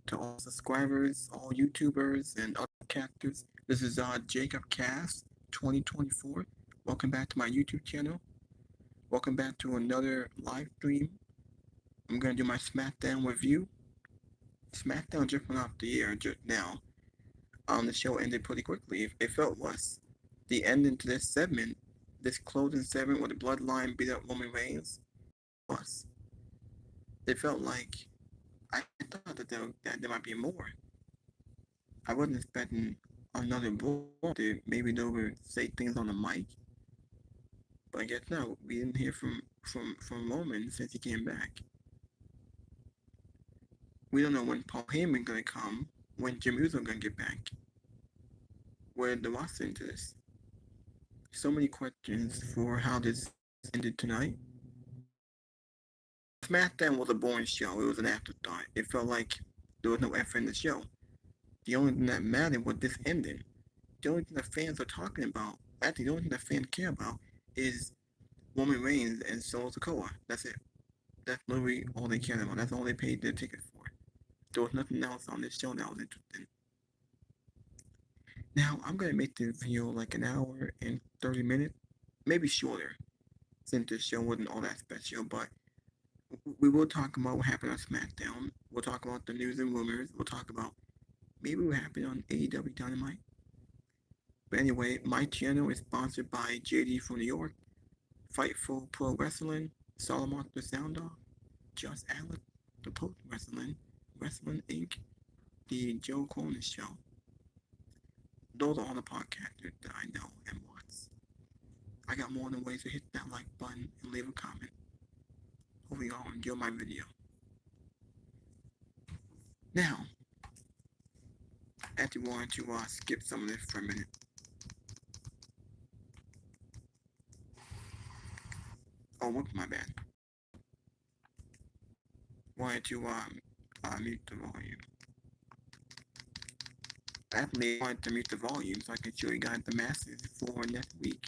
to all subscribers, all YouTubers, and other casters. This is Jacob Cast 2024. Welcome back to my YouTube channel. Welcome back to another live stream. I'm gonna do my Smackdown review. Smackdown just went off the air just now. The show ended pretty quickly. It felt was. The ending to this segment, this closing segment where the Bloodline beat up Roman Reigns, was. It felt like I thought that there might be more. I wasn't expecting another brawl. Maybe they would say things on the mic, but I guess no. We didn't hear from Roman since he came back. We don't know when Paul Heyman gonna come, when Jim Uso gonna get back. Where the roster into this? So many questions for how this ended tonight. SmackDown was a boring show. It was an afterthought. It felt like there was no effort in the show. The only thing that mattered was this ending. The only thing the fans are talking about, actually the only thing the fans care about, is Roman Reigns and Solo Sikoa. That's it. That's literally all they care about. That's all they paid their tickets for. There was nothing else on this show that was interesting. Now, I'm going to make this video like an hour and 30 minutes, maybe shorter, since this show wasn't all that special, but we will talk about what happened on SmackDown. We'll talk about the news and rumors. We'll talk about maybe what happened on AEW Dynamite. But anyway, my channel is sponsored by JD from New York, Fightful Pro Wrestling, Solomon the Sound Off, Just Alex, The Post Wrestling, Wrestling Inc., The Joe Corner Show. Those are all the podcasters that I know and watch. I got more than ways to hit that like button and leave a comment. Hope you all enjoy my video. Now, I actually wanted to skip some of this for a minute. Oh, whoops, my bad. Wanted to mute the volume. I actually wanted to mute the volume so I could show you guys the masses for next week.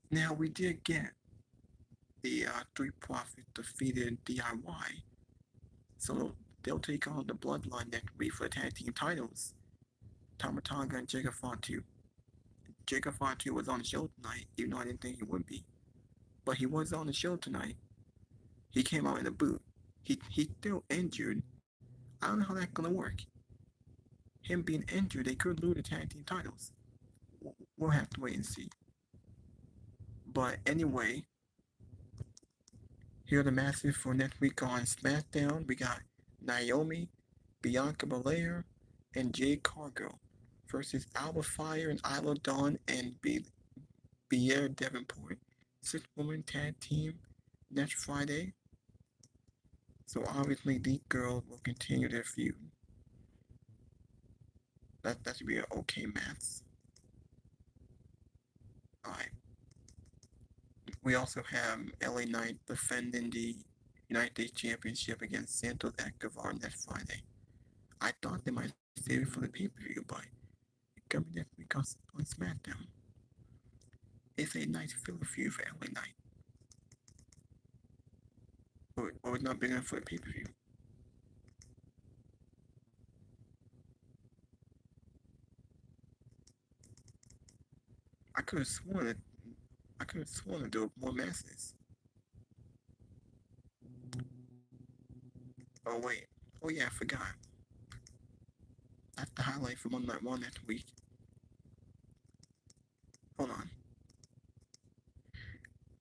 Now, we did get the Street Profits defeated DIY, so they'll take on the Bloodline next week for the tag team titles. Tama Tonga and Jacob Fatu. Jacob Fatu was on the show tonight, even though I didn't think he would be. But he was on the show tonight. He came out in a boot. He's still injured. I don't know how that's gonna work. Him being injured, they could lose the tag team titles. We'll have to wait and see. But anyway, here are the matches for next week on SmackDown. We got Naomi, Bianca Belair, and Jade Cargill versus Alba Fire and Isla Dawn and Pierre Davenport. 6-woman tag team next Friday. So obviously these girls will continue their feud. That should be an okay match. Alright. We also have LA Knight defending the United States Championship against Santos Escobar next Friday. I thought they might save it for the pay-per-view, but it's coming next week on SmackDown. It's a nice filler feud for LA Knight. Or it's not big enough for the pay-per-view. I could have sworn that there were more matches. Oh wait. Oh yeah, I forgot. That's the highlight for Monday Night Raw next week. Hold on.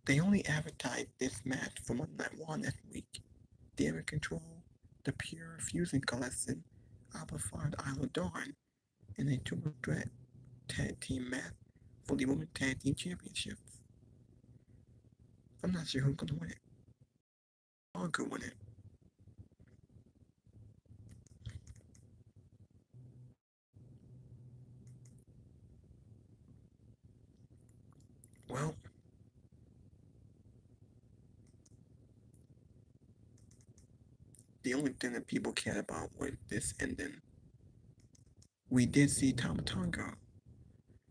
They only advertised this match for Monday Night Raw next week. Damage Control, the Pure Fusion Collection, Alba Fire, Isla Dawn, and a triple threat tag team match for the Women's Tag Team Championships. I'm not sure who's gonna win it. All could win it. Well, the only thing that people cared about was this ending. We did see Tama Tonga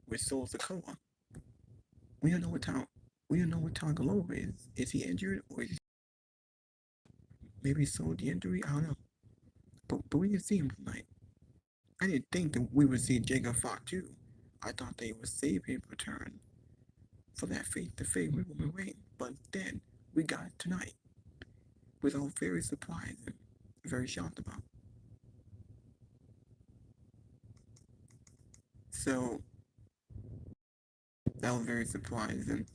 with Solo Sikoa. We don't know what Tonga Loa is. Is he injured or is he maybe sold the injury. I don't know. But we didn't see him tonight. I didn't think that we would see Jacob Fox too. I thought they would save his return for that face-to-face with Roman Reigns. But then we got it tonight, which I was very surprised and very shocked about. So that was very surprising.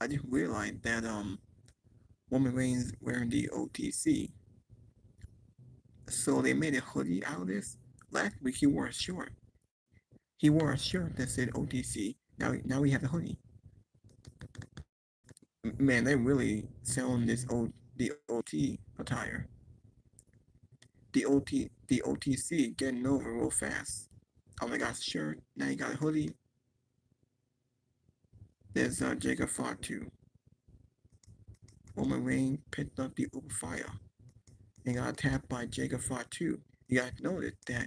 I didn't realize that Roman Reigns wearing the OTC. So they made a hoodie out of this. Last week he wore a shirt. He wore a shirt that said OTC. Now we have the hoodie. Man, they really selling the OT attire. The OTC getting over real fast. Oh my gosh, shirt. Now you got a hoodie. There's Jacob Fox too. Roman Reigns picked up the Uber Fire and got tapped by Jacob Fox too. You got to notice that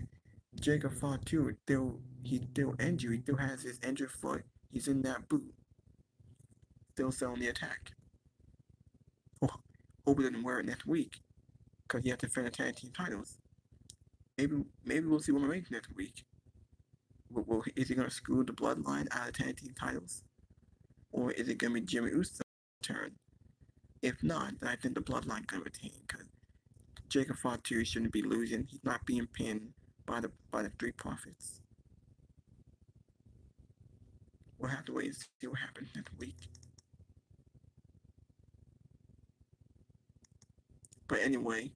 Jacob Fox too, he's still injured. He still has his injured foot. He's in that boot. Still selling the attack. Oh, hope he doesn't wear it next week because he has to defend the tag team titles. Maybe we'll see Roman Reigns next week. Is he gonna screw the bloodline out of tag team titles, or is it gonna be Jimmy Uso's turn? If not, then I think the bloodline gonna retain because Jacob Fatu shouldn't be losing. He's not being pinned by the Street Profits. We'll have to wait and see what happens next week. But anyway,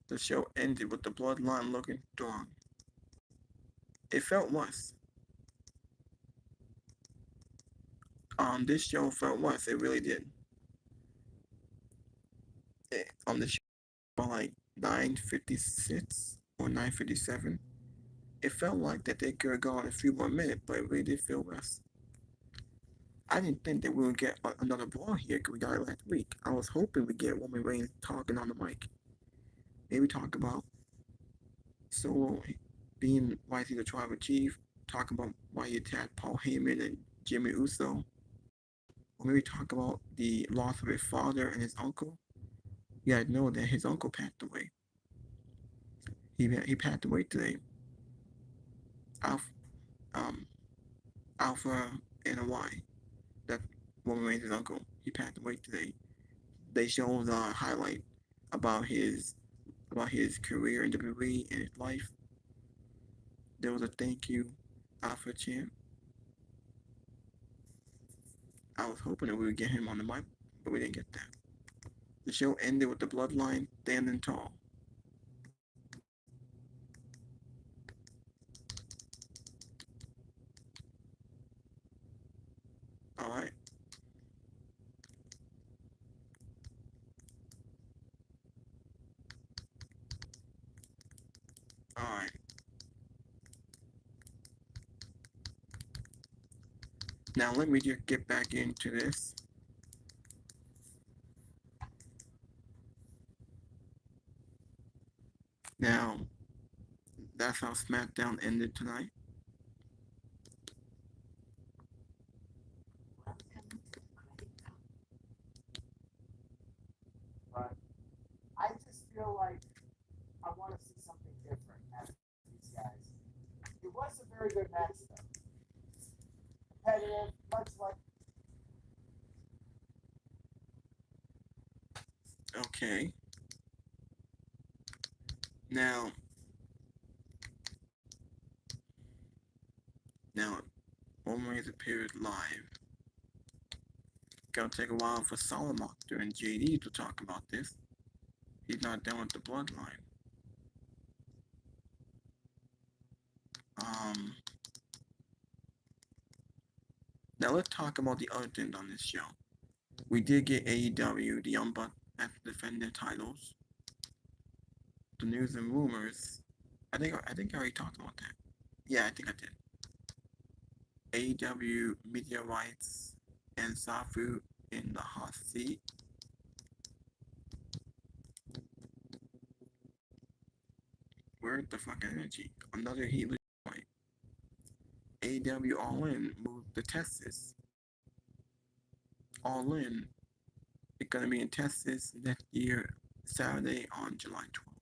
the show ended with the bloodline looking strong. It felt worse. This show felt worse. It really did. On the show, by like 9:56 or 9:57, it felt like that they could have gone a few more minutes, but it really did feel worse. I didn't think that we would get another brawl here because we got it last week. I was hoping we get Roman Reigns talking on the mic. Maybe talk about Solo being why he's the tribal chief, talk about why he attacked Paul Heyman and Jimmy Uso, or maybe talk about the loss of his father and his uncle. You gotta know that his uncle passed away. He passed away today. Alpha, um, Alpha and a Y. That Roman Reigns' uncle. He passed away today. They showed a highlight about his career in WWE and his life. There was a thank you Alpha chant. I was hoping that we would get him on the mic, but we didn't get that. The show ended with the bloodline standing tall. Alright. Alright. Now let me just get back into this. Now, that's how SmackDown ended tonight. But I just feel like I want to see something different out of these guys. It was a very good match, though. Competitive, much like. Okay. Now, Roman Reigns appeared live. Gonna take a while for Solomoctor and JD to talk about this. He's not done with the bloodline. Now let's talk about the other things on this show. We did get AEW, the Young Bucks, at the defending titles. The news and rumors. I think I already talked about that. Yeah, I think I did. AEW media rights and Safu in the hot seat. Where's the fucking energy? Another heatless fight. AEW All In moved to Texas. All In It's gonna be in Texas next year, Saturday on July 12th.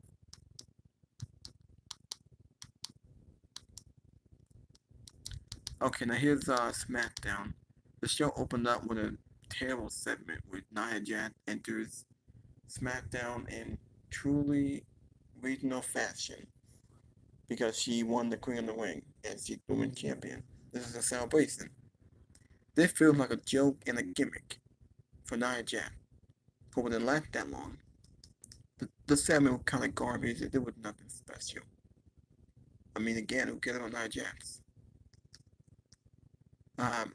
Okay, now here's SmackDown. The show opened up with a terrible segment with Nia Jax enters SmackDown in truly regional fashion because she won the Queen of the Ring and she's the women's champion. This is a celebration. This feels like a joke and a gimmick for Nia Jax, but wouldn't last that long. The segment was kind of garbage. There was nothing special. I mean, again, who cares about Nia Jax? Um,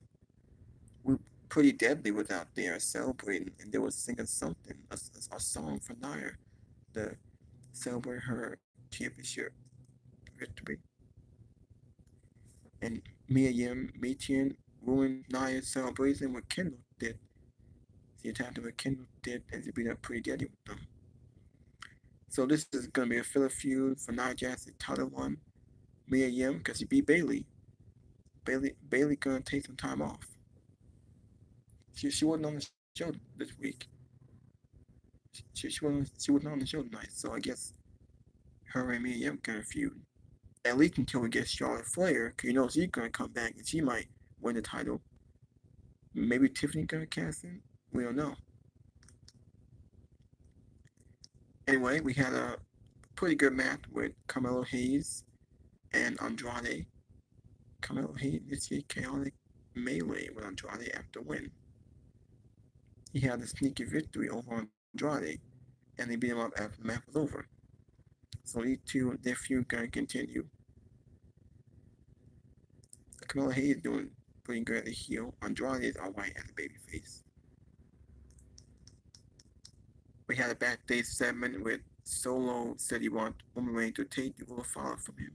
we Pretty Deadly was out there celebrating, and they were singing something, a song for Nia to celebrate her championship victory. And Mia Yim, Metian ruined Nia's celebration with Kendall did. She attacked her with Kendall did, and she beat up Pretty Deadly with them. So this is gonna be a filler feud for Nia Jax, the title one. Mia Yim, because she beat Bailey. Bailey gonna take some time off. She wasn't on the show this week. She wasn't on the show tonight, so I guess her and Mia Yim gonna feud. At least until we get Charlotte Flair, because you know she's gonna come back and she might win the title. Maybe Tiffany gonna cast in. We don't know. Anyway, we had a pretty good match with Carmelo Hayes and Andrade. Carmelo Hayes is a chaotic melee with Andrade after win. He had a sneaky victory over Andrade, and they beat him up after the match was over. So these two, their feud gonna continue. Carmelo Hayes doing pretty good as a heel. Andrade is alright as a babyface. We had a backstage segment with Solo said he wanted Roman Reigns to take the World Follow from him.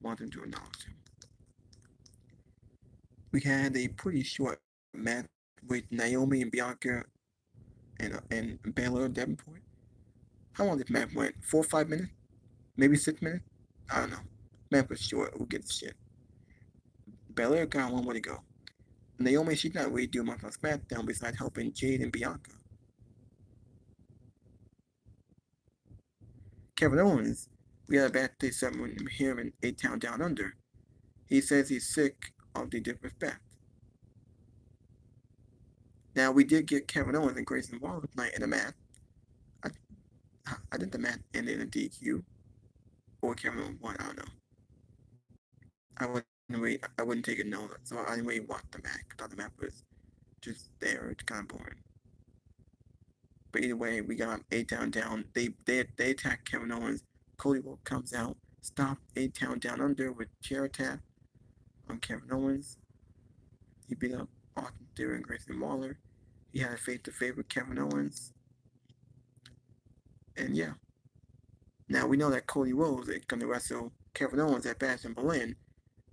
Wanted to acknowledge him. We had a pretty short match with Naomi and Bianca and Belair Davenport. How long this match went? 4 or 5 minutes? Maybe 6 minutes? I don't know. Match was short. Who gives a shit? Belair got one way to go. Naomi, she's not really doing much on SmackDown besides helping Jade and Bianca. Kevin Owens, we had a backstage segment with him in A-Town Down Under. He says he's sick of the disrespect. Now, we did get Kevin Owens and Grayson Waller tonight in a match. I, I think the match ended in a DQ. Or Kevin Owens won, I don't know. I wouldn't take a note, so I didn't really watch the match. I thought the match was just there. It's kind of boring. But either way, we got A-Town down. They attack Kevin Owens. Cody Rhodes comes out, stops A-Town Down Under with chair attack on Kevin Owens. He beat up Austin Theory and Grayson Waller. He had a face-to-face with Kevin Owens. And yeah. Now we know that Cody Rhodes is going to wrestle Kevin Owens at Bash in Berlin.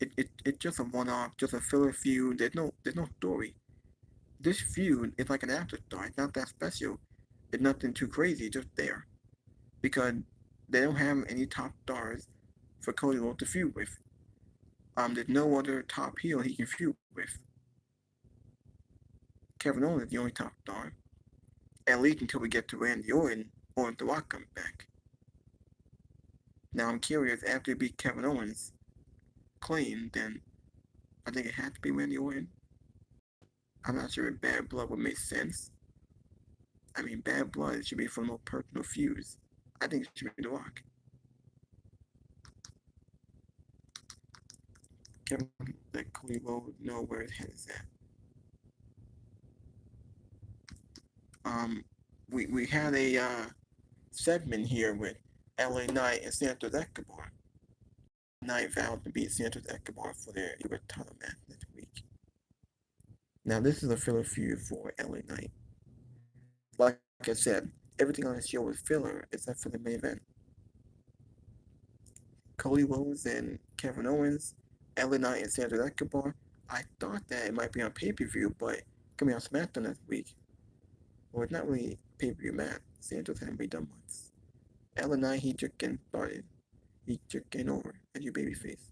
It's just a one-off, just a filler feud. There's no story. This feud is like an afterthought. It's not that special. It's nothing too crazy. It's just there because they don't have any top stars for Cody Rhodes to feud with. There's no other top heel he can feud with. Kevin Owens is the only top star. At least until we get to Randy Orton or The Rock comes back. Now I'm curious, after he beat Kevin Owens clean, then I think it had to be Randy Orton. I'm not sure if Bad Blood would make sense. I mean, Bad Blood should be for more personal feuds. I think it should be The Rock. Kevin, that Cody Rhodes know where his head is at. We had a segment here with LA Knight and Santos Escobar. Knight vowed to beat Santos Escobar for their US title match next week. Now this is a filler feud for LA Knight. Like I said, everything on the show was filler except for the main event. Cody Rhodes and Kevin Owens, LA Knight and Santos Escobar. I thought that it might be on pay-per-view, but coming on SmackDown next week. Well, it's not really pay-per-view match. Santos hasn't been done once. LA Knight, he just getting started. He just getting over as your babyface.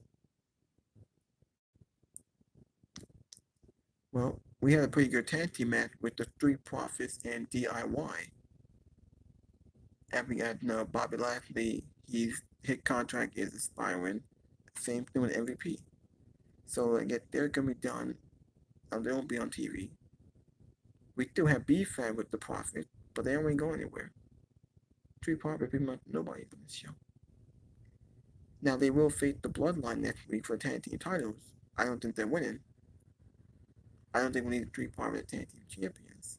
Well, we had a pretty good tag team match with the Three Profits and DIY. After we had Bobby Lashley, his contract is expiring. Same thing with MVP. So I guess they're gonna be done. They won't be on TV. We still have beef with the Prophet, but they don't really go anywhere. Three Profit, pretty much nobody on this show. Now they will face the Bloodline next week for tag team titles. I don't think they're winning. I don't think we need Three Profit tag team champions,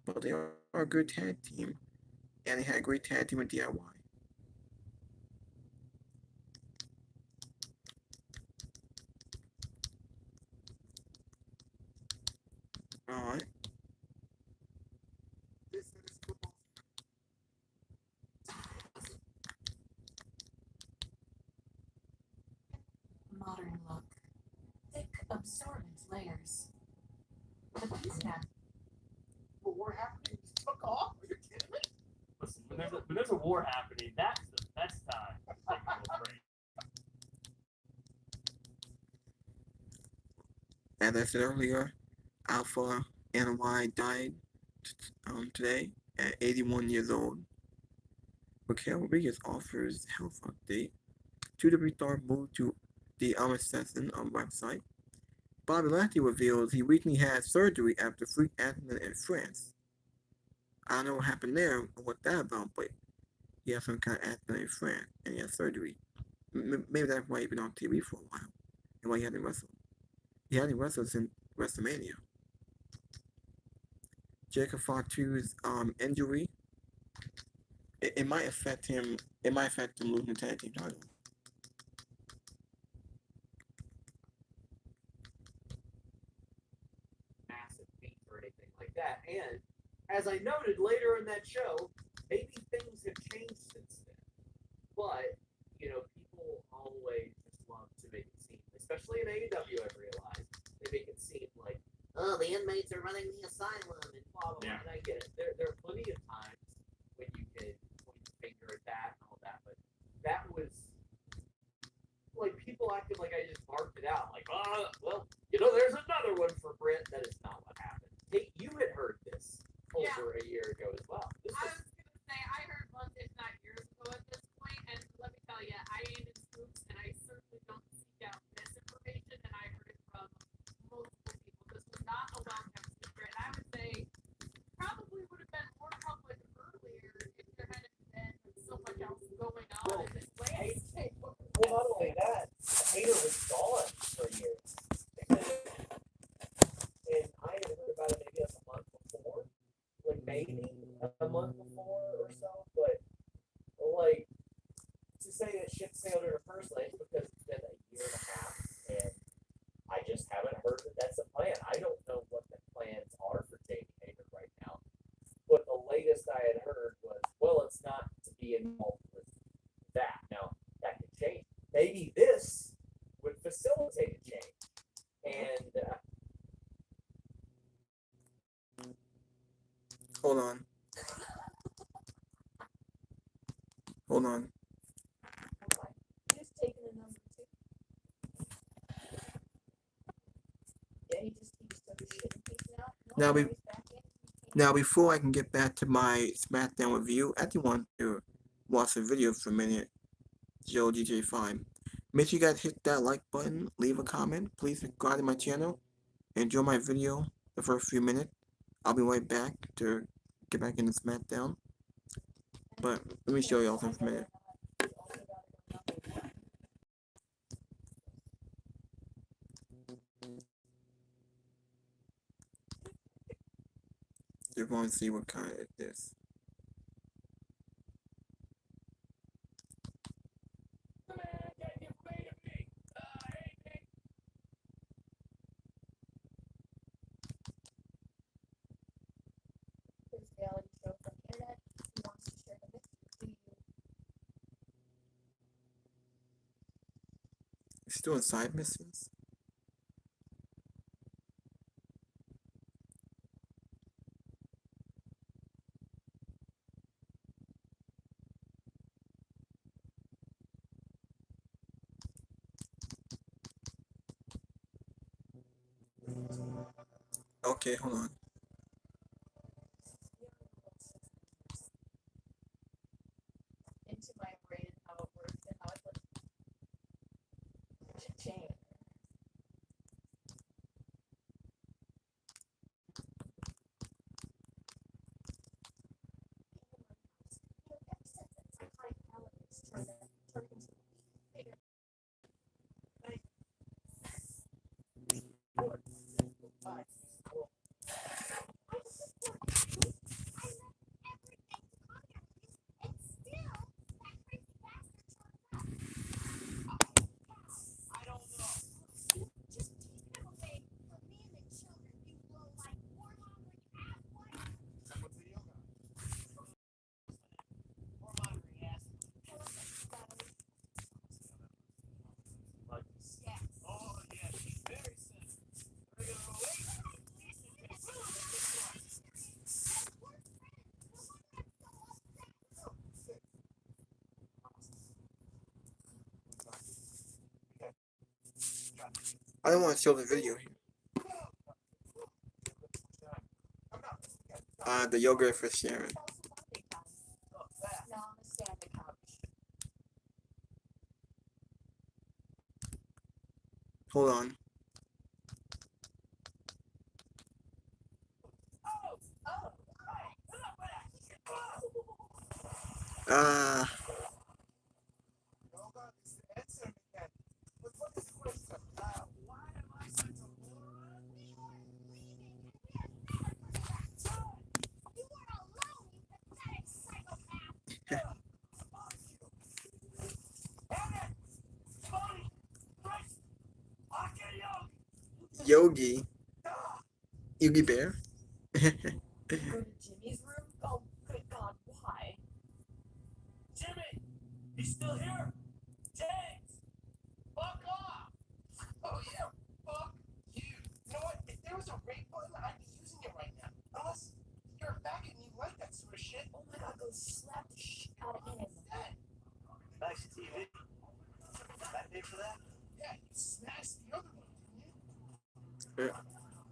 but they are a good tag team, and they had a great tag team with DIY. All right. Modern look. Thick, absorbent layers. The piece now. But war happening just took off? Are you kidding me? Listen, when there's a war happening, that's the best time to take a little break. As I said earlier, Alpha NY died today at 81 years old. Raquel Rodriguez offers health update. 2W star moved to the Assassin website. Bobby Lashley reveals he recently had surgery after freak accident in France. I don't know what happened there or what that about, but he had some kind of accident in France and he had surgery. Maybe that's why he's been on TV for a while and why he hadn't wrestled. He hadn't wrestled since WrestleMania. Jacob Fatu's injury, it might affect him. It might affect him losing the tag team title. Massive feat or anything like that. And as I noted later in that show, maybe things have changed since then. But, people always just love to make it seem, especially in AEW, I've realized, they make it seem like, oh, the inmates are running the asylum and blah, blah, blah. Yeah. And I get it. There are plenty of times when you can point your finger at that and all that, but that was like people acted like I just marked it out. Like, well, there's another one for Britt. That is not what happened. Hey, you had heard this over a year ago as well. I was going to say, I heard once, if not years ago at this point, and let me tell you, I ain't in scoops, and I certainly don't seek out misinformation, and I heard it from multiple people. This was not a well-kept secret. I would say probably would have been more public earlier if there hadn't been so much else going on in this landscape. Well, not only that, Hater was gone for years. And I had heard about it maybe a month before, like maybe a month before or so. But like to say that shit sailed in the first place because it's been a year and a half, and I just haven't heard that that's a plan. I don't know what the plans are for Jamie Hater right now. But the latest I had heard was, well, it's not to be involved with that. Now that could change. Maybe this would facilitate a change. And Hold on. Hold on. He's taking a number two. Yeah, he just keeps some shit and keeps it out. Now we- He's back in. Now, before I can get back to my SmackDown review, I do want to watch the video for a minute. Joe DJ5. Make sure you guys hit that like button, leave a comment, please subscribe to my channel, enjoy my video the first few minutes. I'll be right back to get back into SmackDown. But let me show y'all something for a minute. You're going to see what kind it is. His reality show from the internet. He wants to share the mix with you. It's doing side missions. Okay, hold on. Into my brain and how it works and how it's like change. I don't want to show the video here. The yogurt for Sharon. Hold on. Uh, Yogi. Yogi Bear. Go to Jimmy's room? Oh, good God, why? Jimmy, he's still here. James, fuck off. Oh yeah, fuck you. You know what? If there was a rate button, I'd be using it right now. Unless you're a faggot and you like that sort of shit. Oh my God, go slap the shit out of him. Nice TV. That pay for that? Yeah, you smashed the other one, didn't you? Yeah.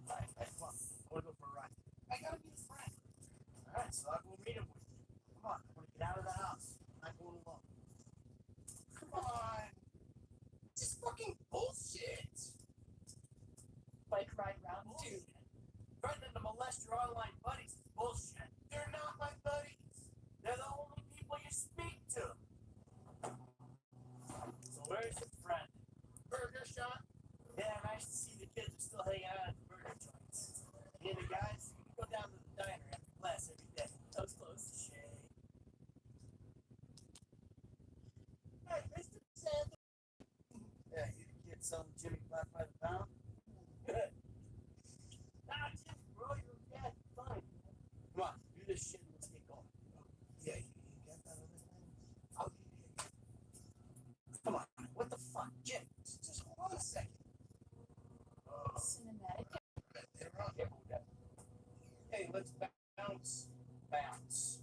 Alright, come on. I wanna go for a ride. I gotta meet a friend. Alright, so I'll go meet him with you. Come on, I wanna get out of the house. I'm not going alone. Come on. Just fucking bullshit. Bike ride round two. Bullshit. Threatening to molest your online buddies is bullshit. They're not my buddies. They're the only people you speak to. So where's your friend? Burger shot. Yeah, nice to see the kids are still hanging out at the burger joints. Yeah, the guys, you can go down to the diner after class every day. Toast close. Shame. Hey, Mr. Sanders. Yeah, you the kid selling Jimmy Black by the pound? Good. Nah, Jimmy, bro, you're dead. Fine. Come on, do this shit and let's get going. Yeah, you get that other thing? I'll Come on, what the fuck? Jim, Just hold on a second. Cinematic. They're on. yeah, move that. Hey, let's bounce. Bounce.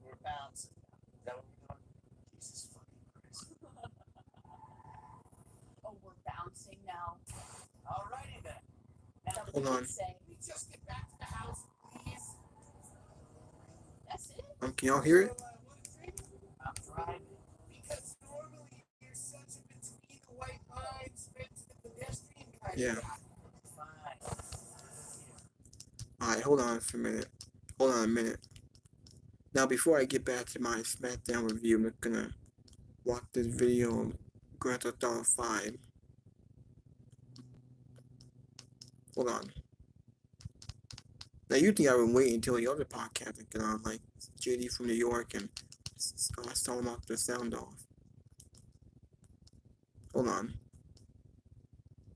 We're bouncing. Is that what we're doing? Jesus fucking Christ. Oh, we're bouncing now. Alrighty then. That's Now, what Hold the on. kids say. Can we just get back to the house, please? That's it? Can y'all hear it? Want a drink? I'm driving. Because normally you're such a between the white lines, meant to the pedestrian kind Yeah. of guy. Fine. Alright, hold on for a minute. Hold on a minute. Now, before I get back to my Smackdown review, I'm gonna watch this video on Grand Theft Auto 5. Hold on. Now, usually I would wait until the other podcast would get on, like JD from New York and Storm off the sound off. Hold on.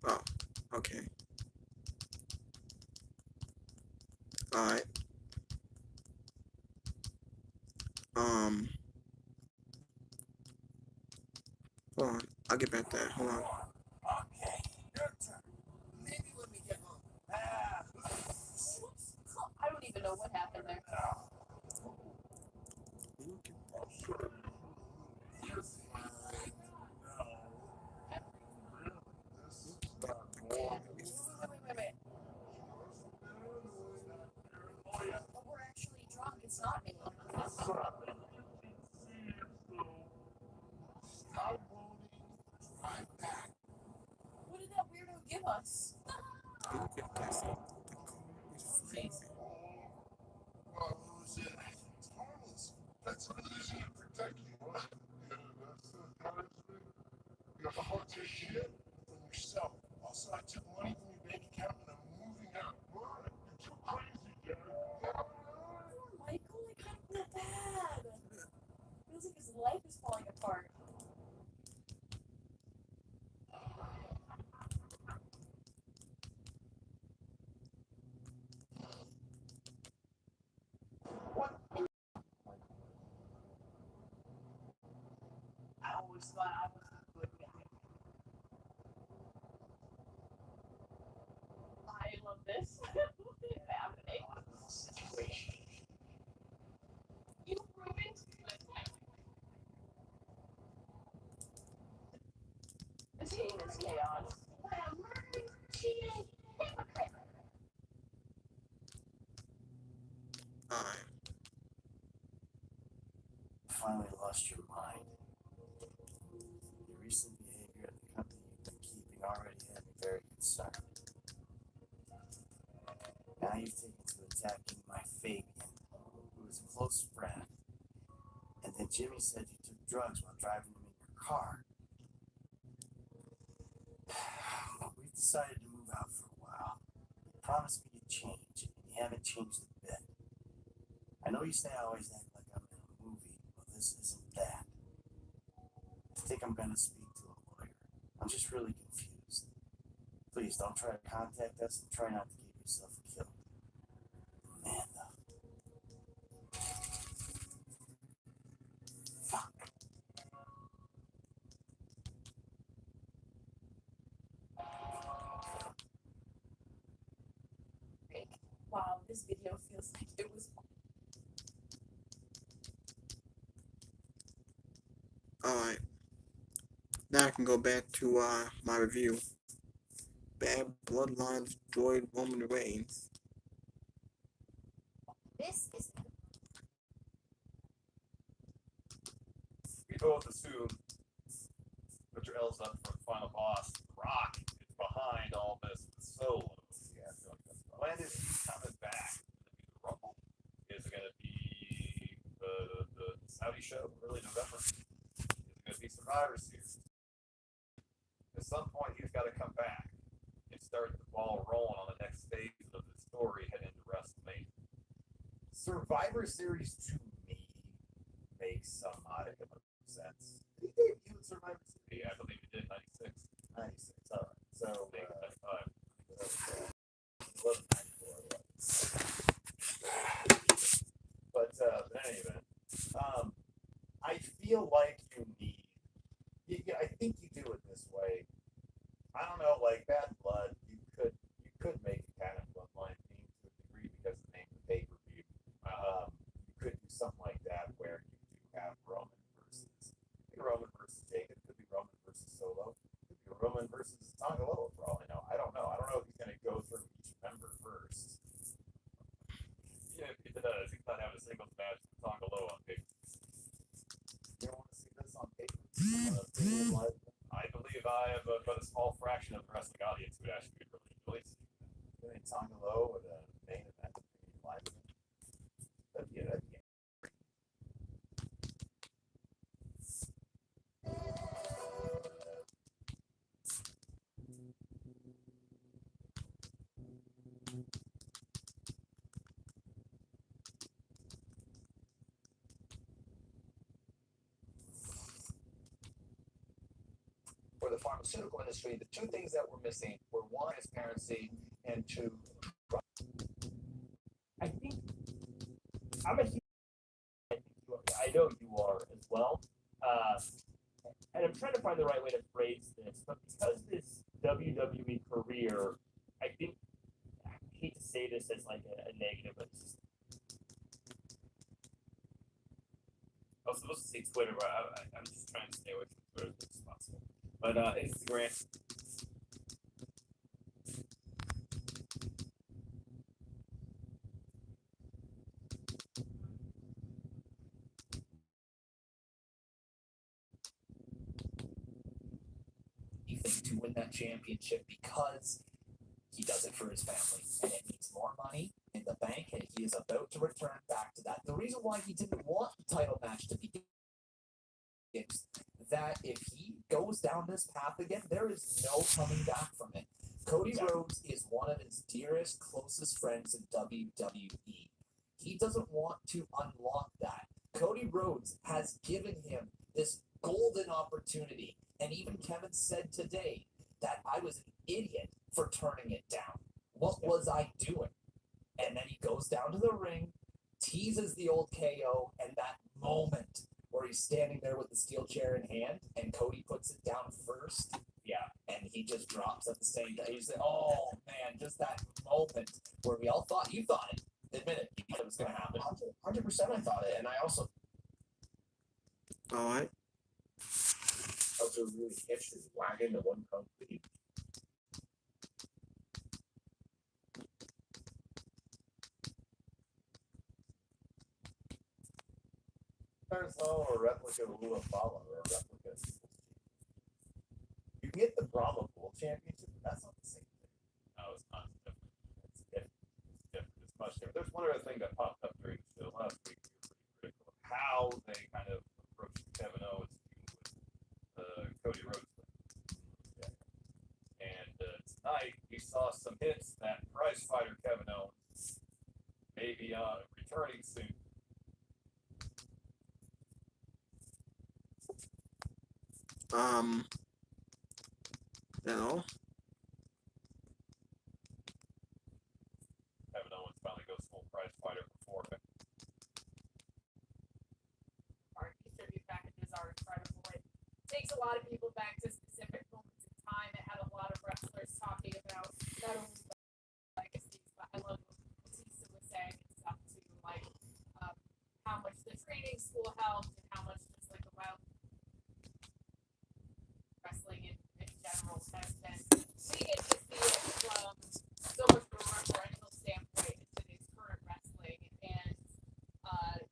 Oh, okay. Alright. Hold on. I'll get back to that. Hold on. Okay, your turn. Maybe when we get home. Ah. I don't even know what happened there. Wait. It's not me. What did that weirdo give us? Look at this. The car is flaming. It's harmless. That's what it is to protect you. That's the punishment. You have to hard take shit from yourself. Also, I took money from your bank account and I'm moving out. What? You're too crazy, Derek. Poor Michael, I kind of feel bad. Feels like his life is falling apart. I always thought I was a good guy. I love this. What is happening? Situation. You ruined This game is chaos. What a murdering, cheating hypocrite. Alright. Finally lost your mind. Your recent behavior at the company you've been keeping already had me very concerned. Now you've taken to attacking my Fabian, who is a close friend. And then Jimmy said you took drugs while driving him in your car. We've decided to move out for a while. You promised me you'd change, and you haven't changed a bit. I know you say I always act like I'm in a movie, but this isn't that. I think I'm gonna speak to a lawyer. I'm just really confused. Please don't try to contact us and try not to get yourself killed. Amanda. Fuck. Wow, this video feels like it was. Alright. Now I can go back to my review. Bad Bloodline destroyed Roman Reigns. This is. We both assume put your L's up for the final boss. Rock is behind all this with Solo. Yeah, I feel like that's when is he coming back? Is it gonna be the Rumble? Is it gonna be the Saudi show early November? Is it gonna be Survivor Series? At some point he's gotta come back and start the ball rolling on the next phase of the story heading into WrestleMania. Survivor Series to me makes some modicum of sense. Did he debut in Survivor Series? Yeah, I believe he did 96. 96, alright. So, 95. It wasn't 94. But, in any event, I feel like you need, I think you do it this way. I don't know, like Bad Blood, you could make it kind of bloodline theme to a degree because of the name of the pay-per-view. You could do something like that where you do have Roman versus Jacob, could be Roman versus Solo, could be Roman versus Tongaloa for all I know. I don't know if he's gonna go through each member first. Yeah, if he does, he's not having a singles match with Tongaloa on paper. You don't want to see this on paper? I believe I have but a small fraction of the wrestling audience who would actually really enjoy seeing that. Doing Tongaloa with a main event live event. That'd be it. For the pharmaceutical industry, the two things that were missing were one, transparency, and two, I think I'm a huge. I know you are as well. And I'm trying to find the right way to phrase this, but because this WWE career, I think I hate to say this as like a negative, but it's just, I was supposed to say Twitter, but I'm just trying to stay away from Twitter as much as possible. But Instagram. to win that championship because he does it for his family, and it means more money in the bank, and he is about to return back to that. The reason why he didn't want the title match to begin is that if he goes down this path again, there is no coming back from it. Cody Rhodes is one of his dearest, closest friends in WWE. He doesn't want to unlock that. Cody Rhodes has given him this golden opportunity, and even Kevin said today that I was an idiot for turning it down. What was I doing? And then he goes down to the ring, teases the old KO, and that moment where he's standing there with the steel chair in hand, and Cody puts it down first. Yeah, and he just drops at the same time. He's like, oh man, just that moment where we all thought, you thought it, admit it, you thought it was going to happen. 100% I thought it, and I also All right. really hitched his wagon to one company. There's no a replica Lula Fala or a replica. You get the Brahma Bull Championship, but that's not the same thing. No, it's not. It's different. It's different. It's much different. There's one other thing that popped up during the show last week. We were pretty critical of how they kind of approached Kevin Owens with the Cody Rhodes thing. Yeah. And tonight we saw some hints that prize fighter Kevin Owens may be returning soon. That all? Kevin Owens finally goes full prize fighter before him. Our tribute packages are incredible. It takes a lot of people back to specific moments in time. It had a lot of wrestlers talking about not only legacies, but I love what Batista was saying and stuff too, like how much the training school helped and how much just like the wild wrestling in general has been. We get to see it from so much of a referential standpoint in today's current wrestling, and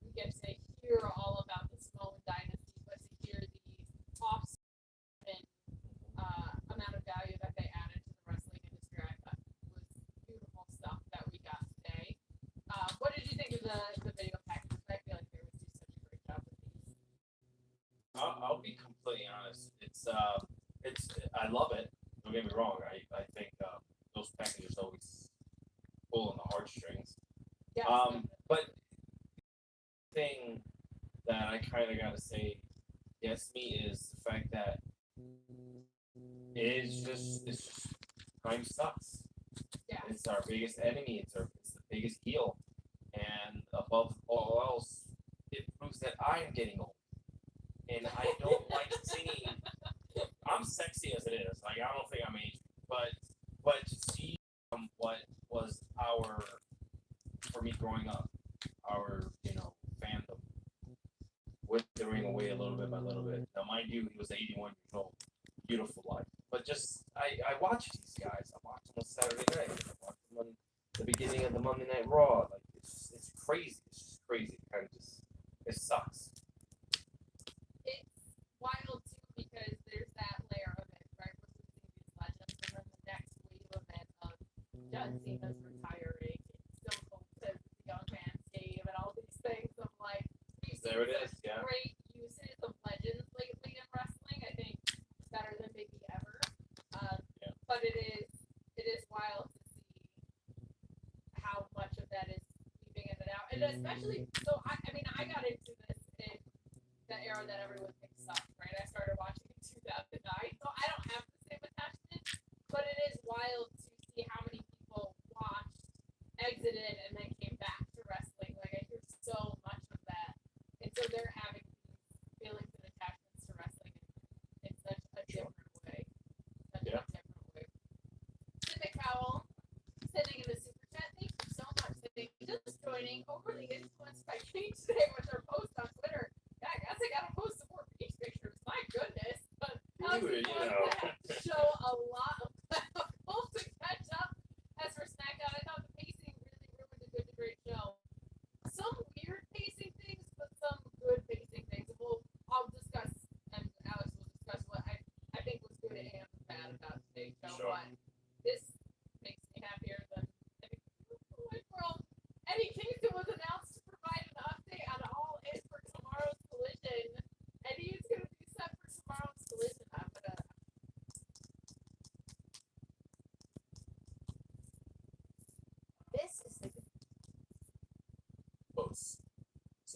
we get to hear all about the Samoan dynasty, but to hear the offspring amount of value that they added to the wrestling industry, I thought was beautiful stuff that we got today. What did you think of the video packages? I feel like they would do such a great job with these. I'll be completely honest. It's I love it. Don't get me wrong. I think those packages always pull on the heartstrings. Yeah. But thing that I kind of gotta say gets me is the fact that it's just time sucks. Yeah. It's our biggest enemy. It's the biggest heel, and above all else, it proves that I am getting old, and I don't like seeing. I'm sexy as it is. Like I don't think I'm aging, but to see what was our for me growing up, our fandom, withering away a little bit by little bit. Now, mind you, he was 81 years old, beautiful life. But just I watch these guys. I watch them on Saturday night. I watch them on the beginning of the Monday Night Raw. Like it's crazy. It's just crazy. It kind of just it sucks. It's wild too because there's that layer of it, right? We're losing these legends, and then the next wave of it of John Cena's retiring, and Stone Cold says the young man's game, and all these things. I'm like, we've seen There it such is, yeah. great uses of legends lately in wrestling. I think better than maybe ever. Yeah. But it is wild to see how much of that is leaving in and out, and especially so. I mean, I got into this in the era that everyone thinks sucked, right? I started watching in 2009, so I don't have the same attachment, but it is wild to see how many people watched, exited, and then came back to wrestling. Like, I hear so much of that, and so they're having these feelings and attachments to wrestling in such a different way. Sid McCowell, sitting in the super chat, thank you so much. Sitting, just joining, overly influenced by Kate today with her post on Twitter. Yeah, I guess I gotta post some more beach pictures. My goodness, but show a lot of to catch up. As for SmackDown, I thought the pacing really ruined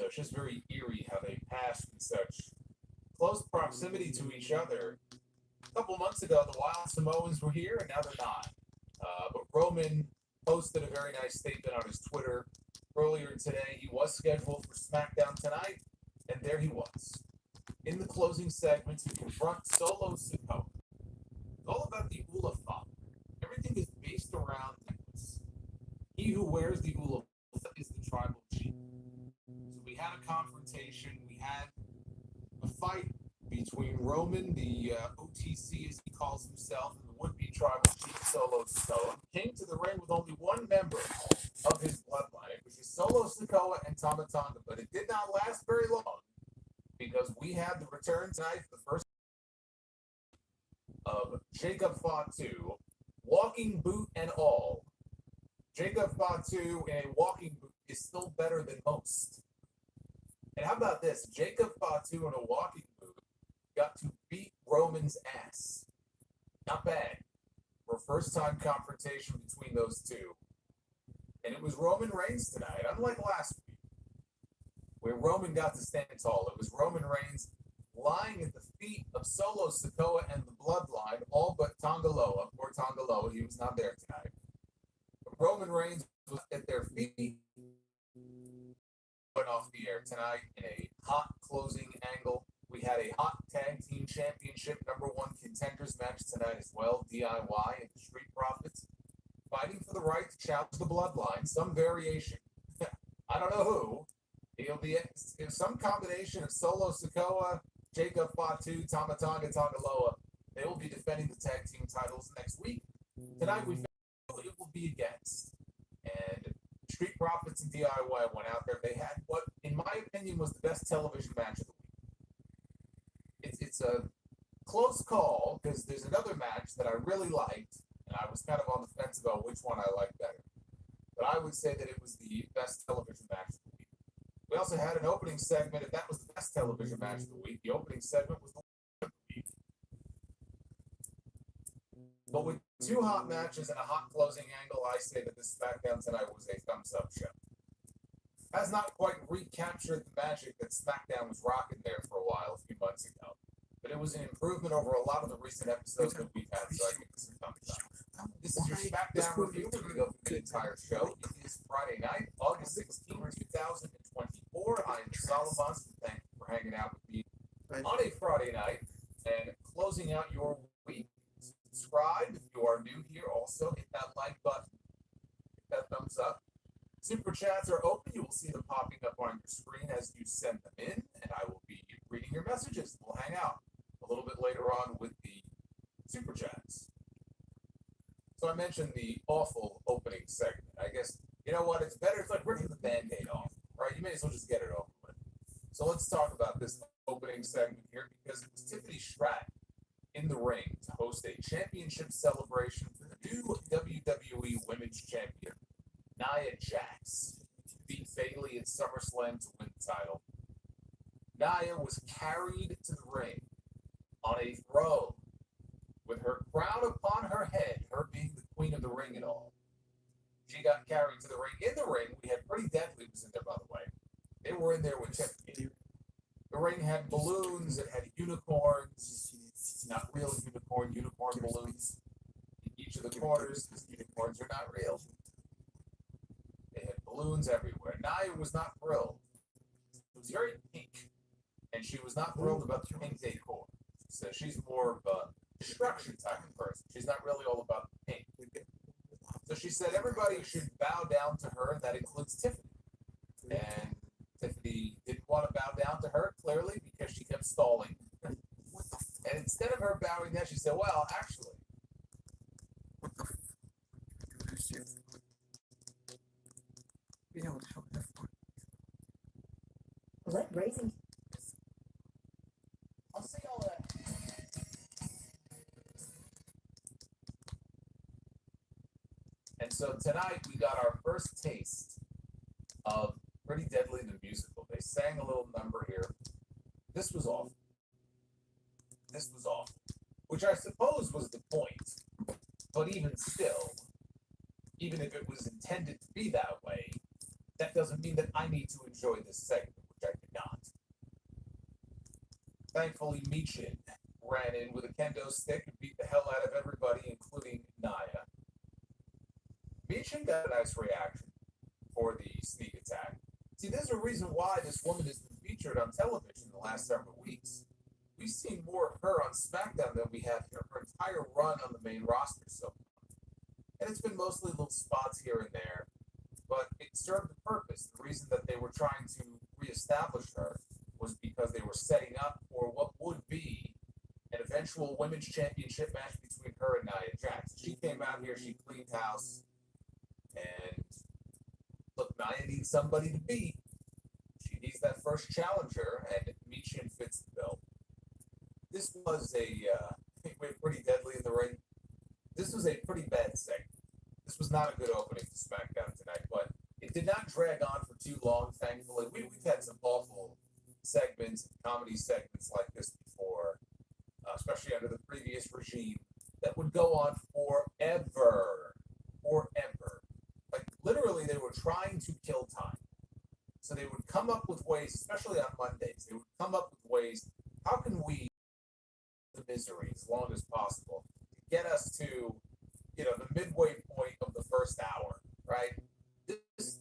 So it's just very eerie how they passed in such close proximity to each other. A couple months ago, the Wild Samoans were here, and now they're not. But Roman posted a very nice statement on his Twitter earlier today. He was scheduled for SmackDown tonight, and there he was. In the closing segment, to confront Solo Sikoa. It's all about the Ula father. Everything is based around this. He who wears the Ula is the tribal chief. So we had a confrontation. We had a fight between Roman, the OTC as he calls himself, and the would-be tribal chief Solo Sikoa. Came to the ring with only one member of his bloodline. It was just Solo Sikoa and Tama Tonga, but it did not last very long because we had the return tonight for the first of Jacob Fatu, walking boot and all. Jacob Fatu in a walking boot is still better than most. And how about this? Jacob Fatu in a walking boot got to beat Roman's ass. Not bad for a first-time confrontation between those two. And it was Roman Reigns tonight, unlike last week, where Roman got to stand tall. It was Roman Reigns lying at the feet of Solo Sikoa and the Bloodline, all but Tongaloa. Poor Tongaloa, he was not there tonight. But Roman Reigns was at their feet. Went off the air tonight in a hot closing angle. We had a hot tag team championship #1 contenders match tonight as well. DIY and the Street Profits fighting for the right to challenge the Bloodline, some variation. I don't know who. It'll be some combination of Solo Sikoa, Jacob Fatu, Tama Tonga, Tongaloa. They will be defending the tag team titles next week. Tonight we found who it will be against. And Street Profits and DIY went out there. They had what, in my opinion, was the best television match of the week. It's a close call because there's another match that I really liked, and I was kind of on the fence about which one I liked better. But I would say that it was the best television match of the week. We also had an opening segment. If that was the best television match of the week, the opening segment was the one of the week. But with two hot matches and a hot closing angle, I say that this SmackDown tonight was a thumbs-up show. Has not quite recaptured the magic that SmackDown was rocking there for a while, a few months ago. But it was an improvement over a lot of the recent episodes that we've had, so I give this a thumbs up. This is your SmackDown review. We're going to go through the entire show. It is Friday night, August 16, 2024. I am Solomon. Thank you for hanging out with me on a Friday night and closing out your week. Subscribe if you are new here. Also, hit that like button. Hit that thumbs up. Super chats are open. You will see them popping up on your screen as you send them in, and I will be reading your messages. We'll hang out a little bit later on with the super chats. So I mentioned the awful opening segment. I guess, you know what, it's better, it's like ripping the Band-Aid off, right? You may as well just get it over with. So let's talk about this opening segment here because it was Tiffany Stratton in the ring to host a championship celebration for the new WWE Women's Champion, Nia Jax, to beat Bayley at SummerSlam to win the title. Nia was carried to the ring on a throne with her crown upon her head, her being the queen of the ring and all. She got carried to the ring. In the ring, we had Pretty Deadly was in there, by the way. They were in there with Tiffany. The ring had balloons, it had unicorns, not real unicorn balloons in each of the corners, because unicorns are not real. They had balloons everywhere. Nia was not thrilled. It was very pink, and she was not thrilled about the pink decor. She said she's more of a destruction type of person. She's not really all about the pink. So she said everybody should bow down to her, and that includes Tiffany. And Tiffany didn't want to bow down to her, clearly, because she kept stalling. And instead of her bowing down, she said, well, actually, Let Raisin. I'll say all that. and so tonight we got our first taste of Pretty Deadly the musical. They sang a little number here. This was awful. This was awful. Which I suppose was the point. But even still, even if it was intended to be that way, that doesn't mean that I need to enjoy this segment with thankfully, Michin ran in with a kendo stick and beat the hell out of everybody, including Naya. Michin got a nice reaction for the sneak attack. See, there's a reason why this woman has been featured on television the last several weeks. We've seen more of her on SmackDown than we have her entire run on the main roster so far. And it's been mostly little spots here and there, but it served the purpose. The reason that they were trying to reestablish her was because they were setting up for what would be an eventual women's championship match between her and Nia Jax. She came out here, she cleaned house, and look, Nia needs somebody to beat. She needs that first challenger, and Michin fits the bill. This was pretty deadly in the ring. This was a pretty bad segment. This was not a good opening to SmackDown tonight, but it did not drag on for too long, thankfully. We've had some awful segments, comedy segments like this before, especially under the previous regime, that would go on forever. Forever. Like, literally, they were trying to kill time. So they would come up with ways, especially on Mondays, they would come up with ways, how can we the misery as long as possible to get us to, the midway point of the first hour, right?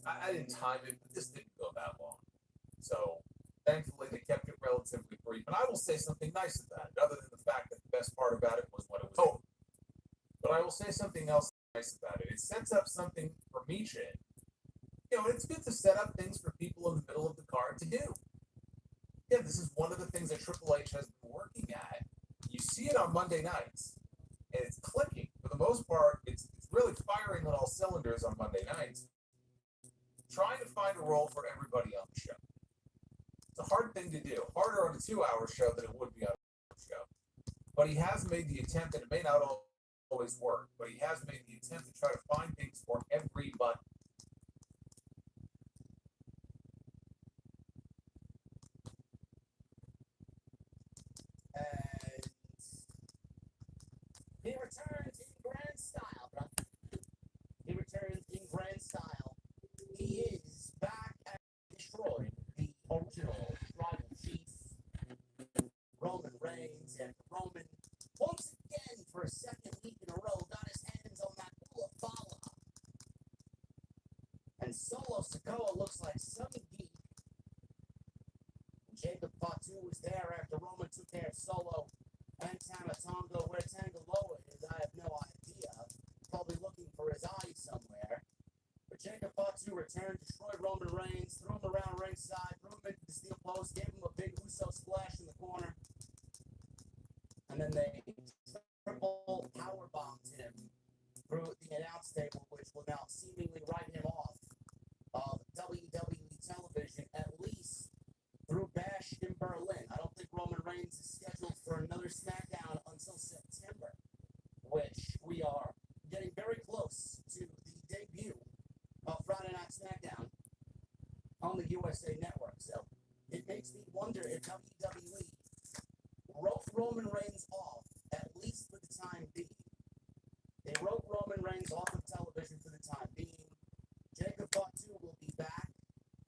I didn't time it, but this didn't go that long. So thankfully they kept it relatively brief. And I will say something nice about it, other than the fact that the best part about it was when it was over. But I will say something else nice about it. It sets up something for Michin. It's good to set up things for people in the middle of the card to do. Yeah, this is one of the things that Triple H has been working at. You see it on Monday nights, and it's clicking. For the most part, it's really firing on all cylinders on Monday nights, trying to find a role for everybody on the show. It's a hard thing to do, harder on a 2-hour show than it would be on a show. But he has made the attempt, and it may not always work, but he has made the attempt to try to find things for everybody. And he returns in grand style, bro. He returns in grand style. He is back at destroyed the original tribal chief, Roman Reigns, and Roman once again for a second week in a row got his hands on that Kula Fala. And Solo Sikoa looks like some geek. Jacob Fatu was there after Roman took care of Solo and Tamatonga. Where Tangaloa is, I have no idea. Probably looking for his eyes somewhere. But Jacob Fatu returned, destroyed Roman Reigns, threw him around ringside, threw him into the steel post, gave him a big Uso splash in the corner. And then they triple powerbombed him through the announce table, which will now seemingly write him off of WWE television, at least through Bash in Berlin. I don't think Roman Reigns is scheduled for another SmackDown until September, which we are getting very close to the debut of Friday Night SmackDown on the USA Network. So it makes me wonder if WWE wrote Roman Reigns off, at least for the time being. They wrote Roman Reigns off of television for the time being. Jacob Fatu will be back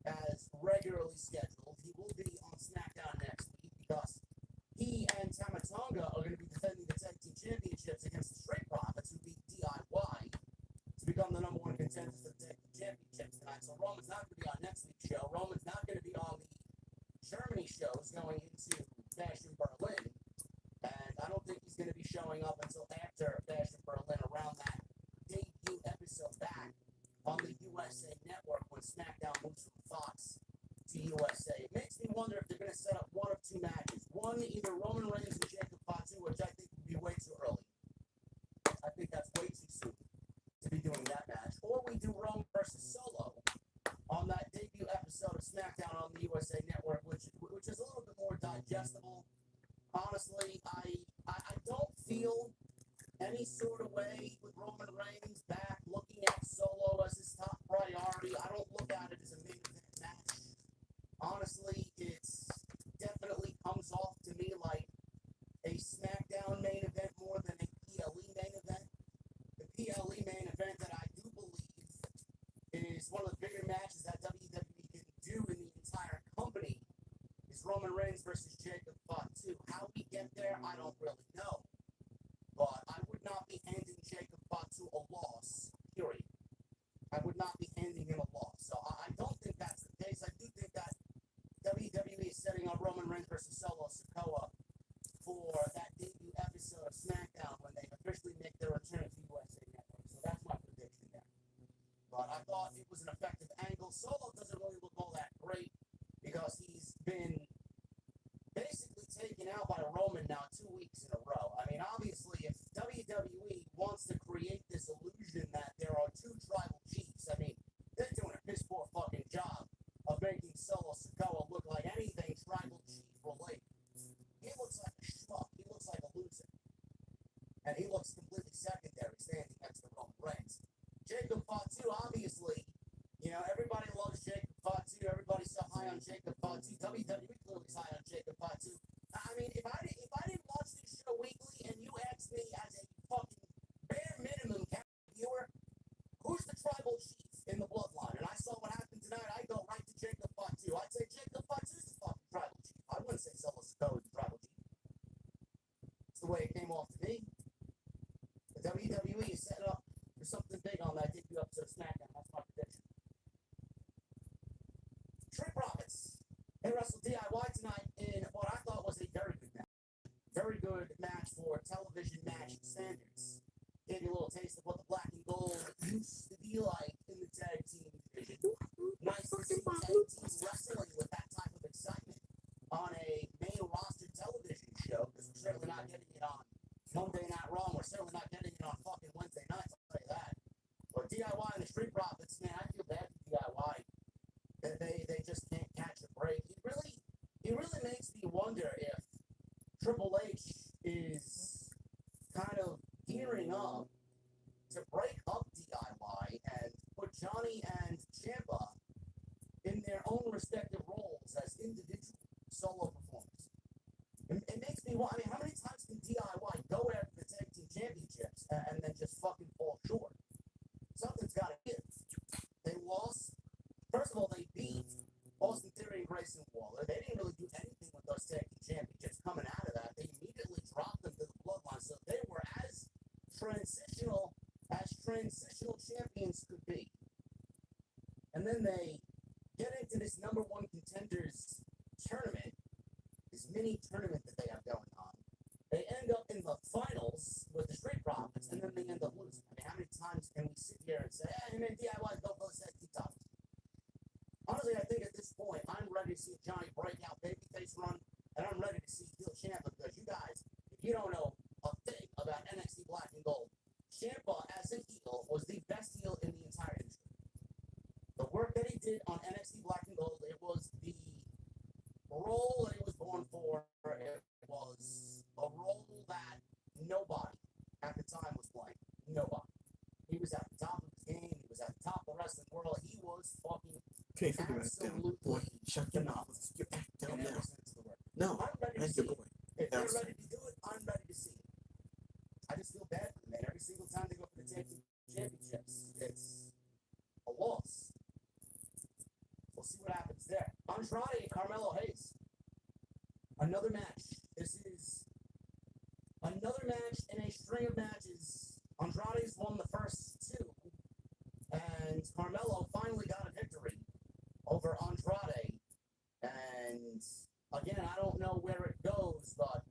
as regularly scheduled. He will be on SmackDown next week because he and Tamatonga are going to be defending the Tag Team Championships against the Street Profits, who beat DIY to become the #1 contenders for the Tag Team Championships tonight. So Roman's not going to be on next week's show. Roman's not going to be on the Germany shows going into Fashion Berlin. And I don't think he's going to be showing up until after Fashion Berlin, around that debut episode back on the USA Network when SmackDown moves from Fox to USA. It makes me wonder if they're going to set up one of two matches. One, either Roman Reigns and Jacob Fatu, which I think would be way too early. I think that's way too soon to be doing that match. Or we do Roman versus Solo on that debut episode of SmackDown on the USA Network, which is a little bit more digestible. Honestly, I don't feel any sort of way with Roman Reigns back, looking at Solo as his top priority. I don't look at it as a main event match. Honestly, it's definitely comes off to me like a SmackDown main event more than a PLE main event. The PLE main event that I do believe is one of the bigger matches that WWE can do in the entire company is Roman Reigns versus Jacob Fatu. Reigns versus Solo Sikoa for that debut episode of SmackDown when they officially make their return to USA Network. So that's my prediction there. But I thought it was an effective angle. Solo doesn't really look all that great because he's been basically taken out by Roman now 2 weeks in a row. I mean, obviously, if WWE wants to create this illusion that there are two tribal chiefs, I mean, they're doing a piss poor fucking job of making Solo Sikoa look like anything tribal chief related. He looks like a schmuck. He looks like a loser. And he looks completely secondary standing next to Roman Reigns. Jacob Fatu, obviously, you know, everybody loves Jacob Fatu. Everybody's so high on Jacob Fatu. WWE clearly is high on Jacob Fatu. I mean, if I didn't watch this show weekly and you asked me as a fucking bare minimum viewer, who's the tribal chief in the bloodline? And I saw what happened tonight, I go right to Jacob Fatu. I'd say Jacob Fatu's the fucking tribal chief. I wouldn't say Solo Sikoa is the tribal chief. It's the way it came off to me. The WWE is set up for something big on that debut episode of SmackDown. That's my prediction. Street Profits. They wrestled DIY tonight in what I thought was a very good match. Very good match for television match standards. Gave you a little taste of what the black and gold used to be like in the tag team division. Nice to see tag teams wrestling with that type of excitement on a main roster television show, because we're certainly not getting it on Monday Night Raw. We're certainly not getting it on fucking Wednesday nights, I'll tell you that. But DIY and the Street Profits, man, I feel bad for DIY. They just can't catch a break. It really makes me wonder if Triple H is kind of gearing up to break up DIY and put Johnny and Ciampa in their own respective roles as individual solo performers. It makes me wonder, I mean, how many times can DIY go after the tag team championships and then just fucking fall short? Something's got to give. They lost. First of all, they beat Austin Theory and Grayson Waller. They didn't really do anything with those tag team championships coming out of that. They immediately dropped them to the bloodline, so they were as transitional champions could be. And then they get into this number one contenders tournament, this mini tournament that they have going on. They end up in the finals with the Street Profits, and then they end up losing. I mean, how many times can we sit here and say, hey, man, DIY go for the tag team titles? Honestly, I think at this point, I'm ready to see Johnny breakout babyface run, and I'm ready to see heel Ciampa, because you guys, if you don't know a thing about NXT Black and Gold, Ciampa as a heel was the best heel in the entire industry. The work that he did on NXT Black and Gold, it was the role that he was born for. It was a role that nobody at the time was playing. Nobody. He was at the top of his game. He was at the top of the wrestling world. He was fucking Okay, figure it down. Boy, shut your mouth. Get back down now. No, I'm ready to that's see your it. boy. If they're Yes. ready to do it, I'm ready to see it. I just feel bad for them, man. Every single time they go for the tag team championships, it's a loss. We'll see what happens there. Andrade and Carmelo Hayes. Another match. This is another match in a string of matches. Andrade's won the first two, and Carmelo finally got a victory over Andrade. And again, I don't know where it goes, but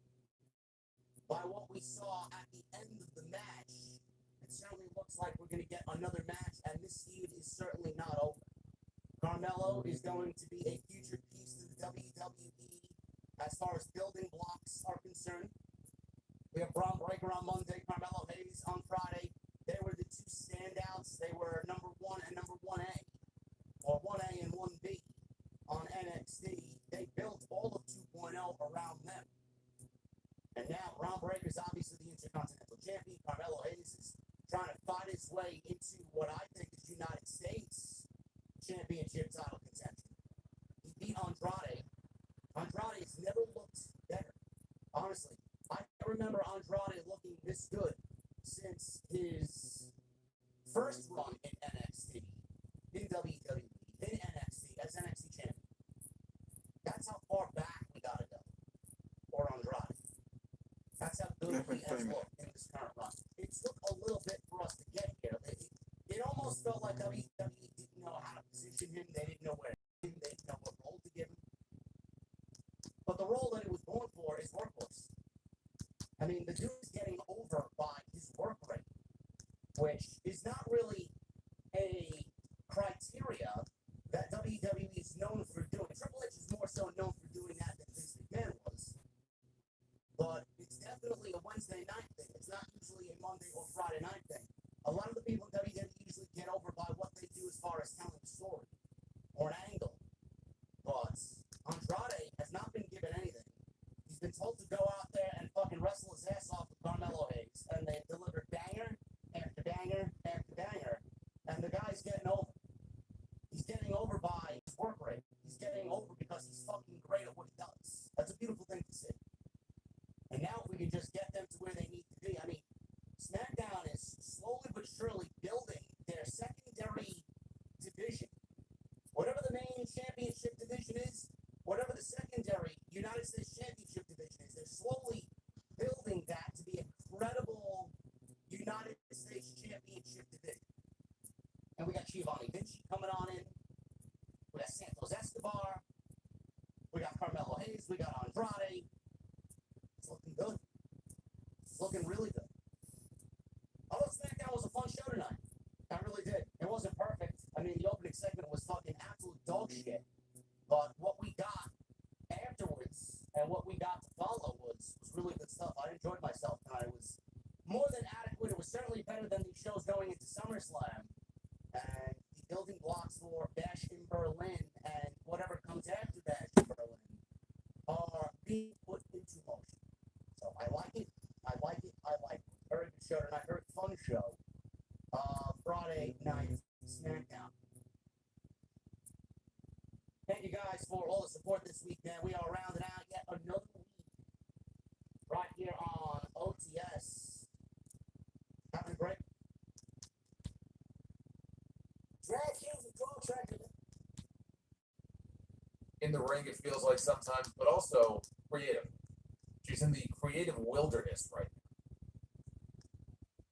by what we saw at the end of the match, it certainly looks like we're going to get another match, and this feud is certainly not over. Carmelo is going to be a future piece to the WWE as far as building blocks are concerned. We have Braun Breaker on Monday, Carmelo Hayes on Friday. They were the two standouts. They were number 1 and number 1A, or 1A and 1B on NXT. They built all of 2.0 around them. And now Braun Breaker is obviously the Intercontinental Champion. Carmelo Hayes is trying to fight his way into what I think is United States Championship title contention. He beat Andrade. Andrade has never looked better. Honestly, I can't remember Andrade looking this good since his first run in NXT, in WWE, in NXT, as NXT champion. That's how far back we gotta go for Andrade. That's how good he has looked in this current run. It took a little bit for us to get here. It almost felt like WWE didn't know how to position him. They didn't know where to give him. They didn't know what role to give him. But the role mean, the dude is getting over by his work rate, which is not really a criteria that WWE is known for doing. Triple H is more so known for doing that than Vince McMahon was. But it's definitely a Wednesday night thing. It's not usually a Monday or Friday night thing. A lot of the people in WWE usually get over by what they do as far as telling a story or an angle. But Andrade has not been given anything. He's been told to go out there and fucking wrestle his ass off with Carmelo Hayes, and they've delivered banger after banger after banger, and the guy's getting over. He's getting over by his work rate. He's getting over because he's fucking great at what he does. That's a beautiful thing to see. And now if we can just get them to where they need to be, I mean, SmackDown is slowly but surely building their secondary division. Whatever the main championship division is, whatever the secondary United States Championship division is, they're slowly building that to be a credible United States Championship division. And we got Giovanni Vinci coming on in. We got Santos Escobar. We got Carmelo Hayes. We got Andrade. It's looking good. It's looking really good. Although SmackDown was a fun show tonight. I really did. It wasn't perfect. I mean, the opening segment was fucking absolute dog shit. But what we got afterwards and what we got to follow was really good stuff. I enjoyed myself tonight. It was more than adequate. It was certainly better than the shows going into SummerSlam. And the building blocks for Bash in Berlin and whatever comes after Bash in Berlin are being put into motion. So I like it. I like it. I like it. Very good show tonight. Very fun show. Friday night SmackDown. Thank you guys for all the support this week, man. We are rounding out yet another week right here on OTS. Having a great DraftKings and contract. In the ring, it feels like sometimes, but also creative. She's in the creative wilderness right now.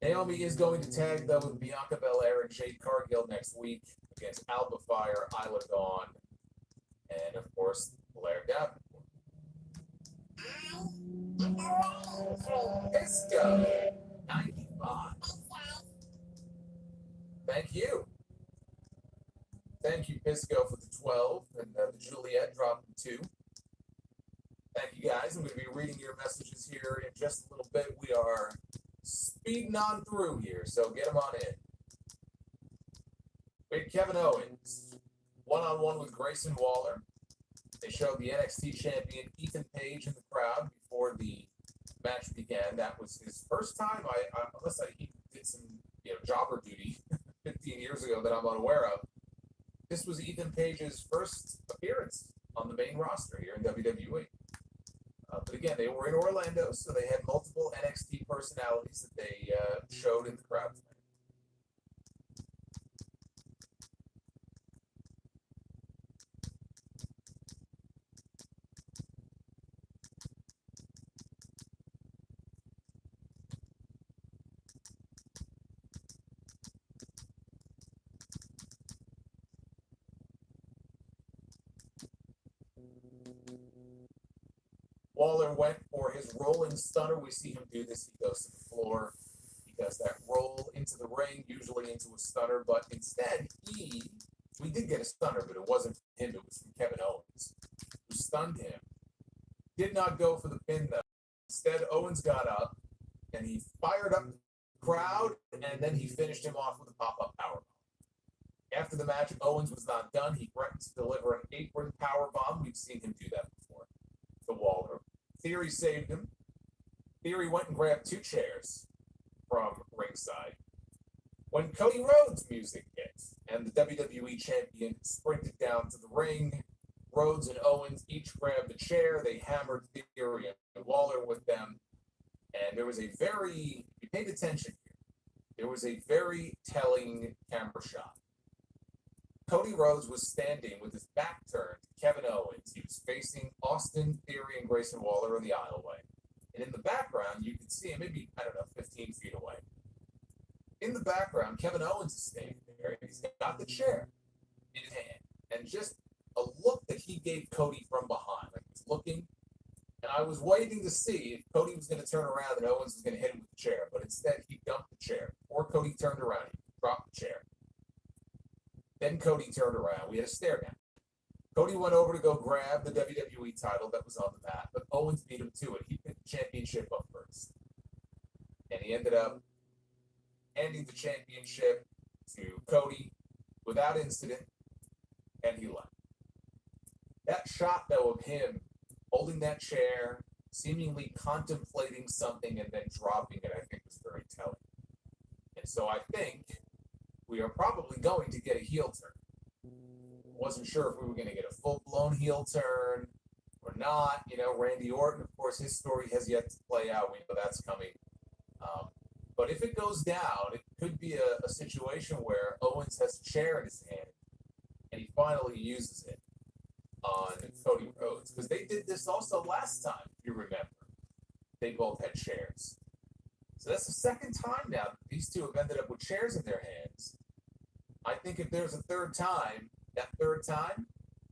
Naomi is going to tag, though, with Bianca Belair and Jade Cargill next week against Alba Fire, Isla Dawn, and, of course, Blair Davenport. Pisco, 95. Thank you. Thank you, Pisco, for the 12, and the Juliet dropping 2. Thank you, guys. I'm going to be reading your messages here in just a little bit. We are speeding on through here, so get them on in. We had Kevin Owens, one-on-one with Grayson Waller. They showed the NXT champion Ethan Page in the crowd before the match began. That was his first time, unless he did some jobber duty 15 years ago that I'm unaware of. This was Ethan Page's first appearance on the main roster here in WWE. But again, they were in Orlando, so they had multiple NXT personalities that they showed in the crowd tonight. Waller went for his rolling stunner. We see him do this. He goes to the floor. He does that roll into the ring, usually into a stunner, but instead we did get a stunner, but it wasn't from him. It was from Kevin Owens, who stunned him. Did not go for the pin, though. Instead, Owens got up, and he fired up the crowd, and then he finished him off with a pop-up powerbomb. After the match, Owens was not done. He threatened to deliver an apron powerbomb. We've seen him do that before. To Waller. Theory saved him. Theory went and grabbed 2 chairs from ringside. When Cody Rhodes' music hit and the WWE champion sprinted down to the ring, Rhodes and Owens each grabbed a chair. They hammered Theory and Waller with them. And there was a very, if you paid attention here, there was a very telling camera shot. Cody Rhodes was standing with his back turned to Kevin Owens. He was facing Austin Theory and Grayson Waller on the aisleway. And in the background, you could see him maybe, 15 feet away. In the background, Kevin Owens is standing there. He's got the chair in his hand. And just a look that he gave Cody from behind. Like he was looking. And I was waiting to see if Cody was going to turn around and Owens was going to hit him with the chair, but instead he dumped the chair. Or Cody turned around, he dropped the chair. Then Cody turned around. We had a stare down. Cody went over to go grab the WWE title that was on the mat, but Owens beat him to it. He picked the championship up first. And he ended up handing the championship to Cody without incident, and he left. That shot, though, of him holding that chair, seemingly contemplating something and then dropping it, I think was very telling. And so I think we are probably going to get a heel turn. Wasn't sure if we were going to get a full-blown heel turn or not. You know, Randy Orton, of course, his story has yet to play out. We know that's coming. But if it goes down, it could be a situation where Owens has a chair in his hand and he finally uses it on Cody Rhodes. Because they did this also last time, if you remember. They both had chairs. So that's the second time now that these two have ended up with chairs in their hands. I think if there's a third time, that third time,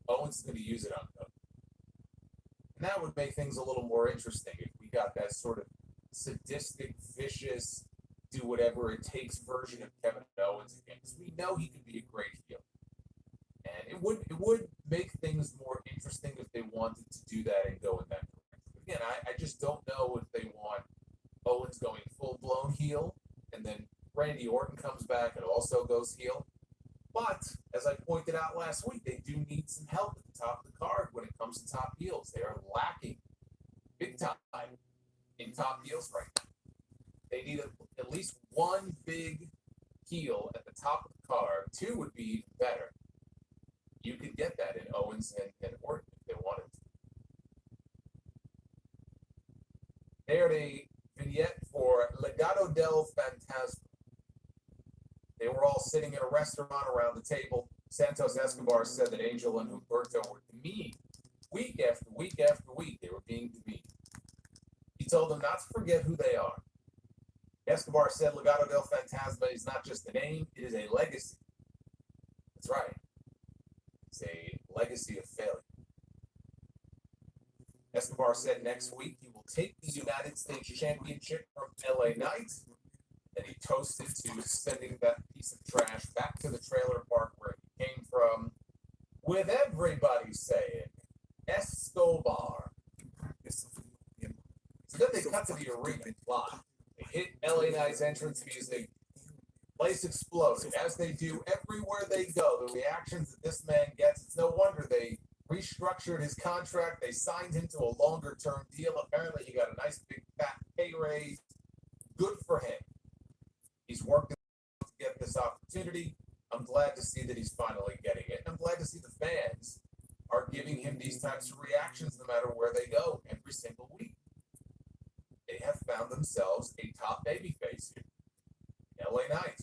Owens is going to use it on Cody. And that would make things a little more interesting if we got that sort of sadistic, vicious, do whatever it takes version of Kevin Owens again. Because we know he can be a great heel. And it would make things more interesting if they wanted to do that and go in that direction. Again, I just don't know if they want Owens going full-blown heel, and then Randy Orton comes back and also goes heel. But, as I pointed out last week, they do need some help at the top of the card when it comes to top heels. They are lacking big time in top heels right now. They need at least one big heel at the top of the card. Two would be even better. You could get that in Owens and Orton if they wanted to. They are a vignette for Legado del Fantasma. They were all sitting in a restaurant around the table. Santos Escobar said that Angel and Humberto were demeaned. Week after week after week, they were being demeaned. He told them not to forget who they are. Escobar said Legado del Fantasma is not just a name, it is a legacy. That's right. It's a legacy of failure. Escobar said next week he will take the United States Championship from LA Knight. And he toasted to sending that piece of trash back to the trailer park where he came from, with everybody saying, Escobar. So then they cut to the arena live. They hit LA Knight's entrance music. Place exploded, as they do everywhere they go. The reactions that this man gets, it's no wonder they restructured his contract. They signed him to a longer-term deal. Apparently, he got a nice big fat pay raise. Good for him. He's worked to get this opportunity. I'm glad to see that he's finally getting it. I'm glad to see the fans are giving him these types of reactions no matter where they go every single week. They have found themselves a top babyface here. LA Knight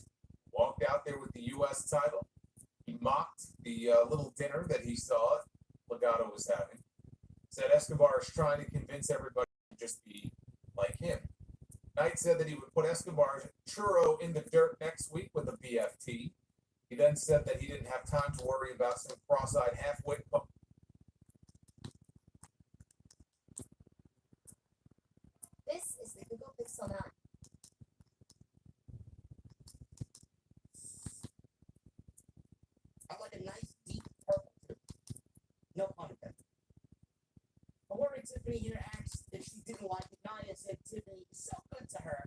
walked out there with the U.S. title. He mocked the little dinner that he saw Legado was having. Said Escobar is trying to convince everybody to just be like him. Knight said that he would put Escobar's churro in the dirt next week with a BFT. He then said that he didn't have time to worry about some cross-eyed half-wit. This is the Google Pixel 9. I like a nice deep purple too. No pun intended. I worried Tiffany here asked if she didn't like it. Nia said Tiffany is so good to her,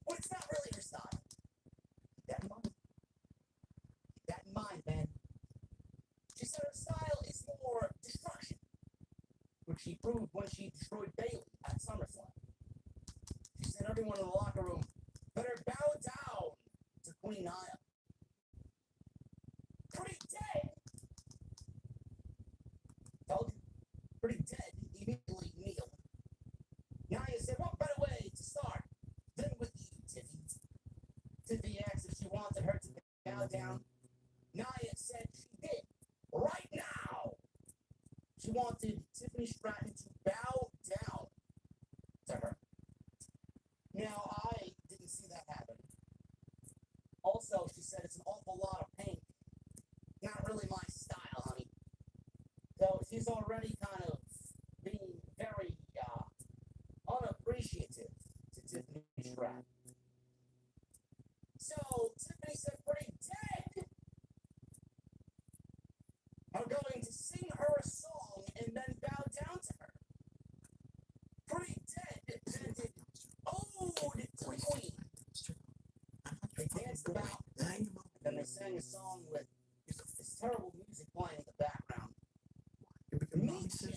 but it's not really her style. Keep that in mind. Keep that in mind, man. She said her style is more destruction, which she proved when she destroyed Bailey at SummerSlam. She said everyone in the locker room better bow down to Queen Nia. Pretty dead. Told you. Pretty dead. Immediately kneel. Nia said, what better way to start than with you, Tiffy? Tiffy asked if she wanted her to bow down. Nia said she did. Right now. She wanted Tiffany Stratton to bow down to her. Now, I didn't see that happen. Also, she said it's an awful lot of pain. Not really my style, honey. So she's already kind of being very appreciative to Tiffany Stratton. So Tiffany said Pretty Dead are going to sing her a song and then bow down to her. Pretty Dead chanted "Ode to the Queen." They danced about, and then they sang a song with this terrible music playing in the background. Meechin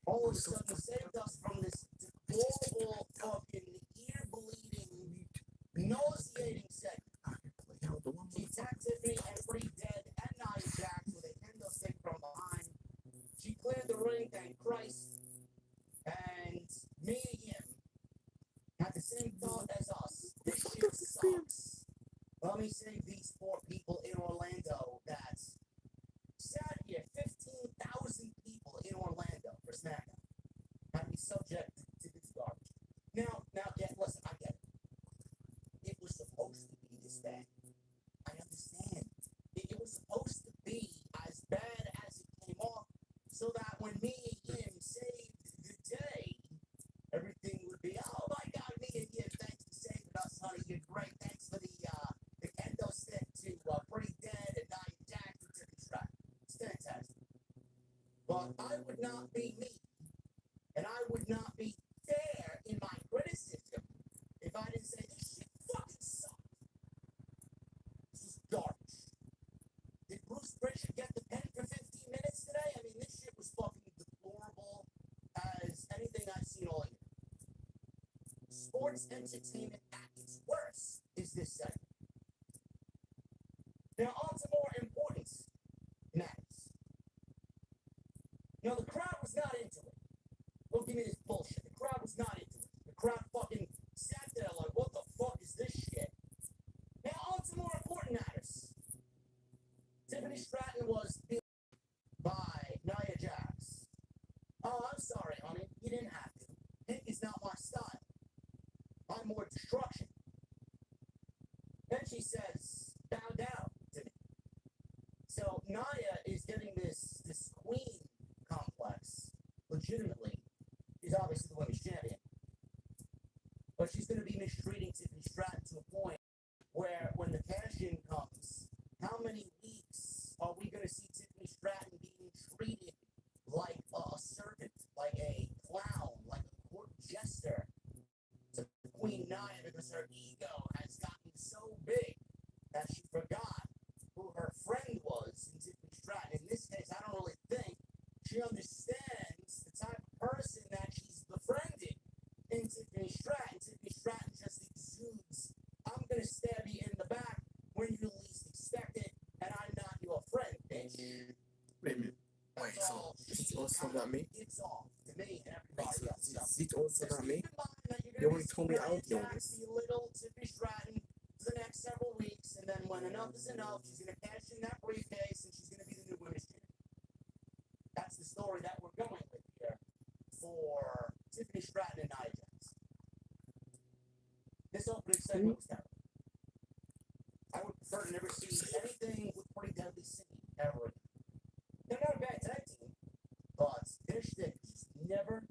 all of a sudden saved us from this deplorable, fucking, ear-bleeding, nauseating segment. She attacked Tiffany and Pretty Dead and Nia Jax with a kendo stick from behind. She cleared the ring, thank Christ. And me and Yim had the same thought as us. This shit sucks. Let me save these poor people in Orlando that sat here, 15,000 people in Orlando for SmackDown. Had to be subject to this garbage. Now, yeah, listen, I get it. It was supposed to be this bad. I understand. It was supposed to be as bad as it came off, so that when me and Yim saved the day, everything would be, oh my God, me and Yim, thanks for saving us, honey. You're great. Thanks for the kendo stick to Pretty Dead and Nia Jax and Tiffany Stratton. It's fantastic. But I would not be me, and I would not be fair in my criticism if I didn't say this shit fucking sucked. This is garbage. Did Bruce Prichard get the pen for 15 minutes today? I mean, this shit was fucking deplorable as anything I've seen all year. Sports entertainment at its worst is this segment. Now, on to more important matters. Now, the crowd was not into it. Don't give me this bullshit. The crowd was not into it. The crowd fucking sat there like, what the fuck is this shit? Now, on to more important matters. Tiffany Stratton was beat by Nia Jax. Oh, I'm sorry, honey. You didn't have to. Pink is not my style. I'm more destruction. Then she says, bow down to me. So Nia is getting this queen complex legitimately. She's obviously the women's champion. But she's going to be mistreating Tiffany Stratton to a point where when the cash-in comes, how many weeks are we going to see Tiffany Stratton being treated like a servant, like a clown, like a court jester to Queen Nia, because her ego has gotten so big that she forgot who her friend was in Tiffany Stratton. In this case, I don't really think she understands the type of person that she's befriending in Tiffany Stratton. Tiffany Stratton just exudes, I'm going to stab you in the back when you least expect it, and I'm not your friend, bitch. Wait a minute. Wait, so it's also not me? It's off to me and everybody else. It's also not me? Keep in mind that you're You going already to told me I was doing Nia Jax this. belittle Tiffany Stratton for the next several weeks, and then when enough is enough, she's going to cash in that briefcase and she's going to be the new women's champion. That's the story that we're going with here for Tiffany Stratton and Nia Jax. This opening segment was terrible. I would prefer to never see anything with Pretty Deadly singing ever again. They're not a bad tag team, but their shtick just never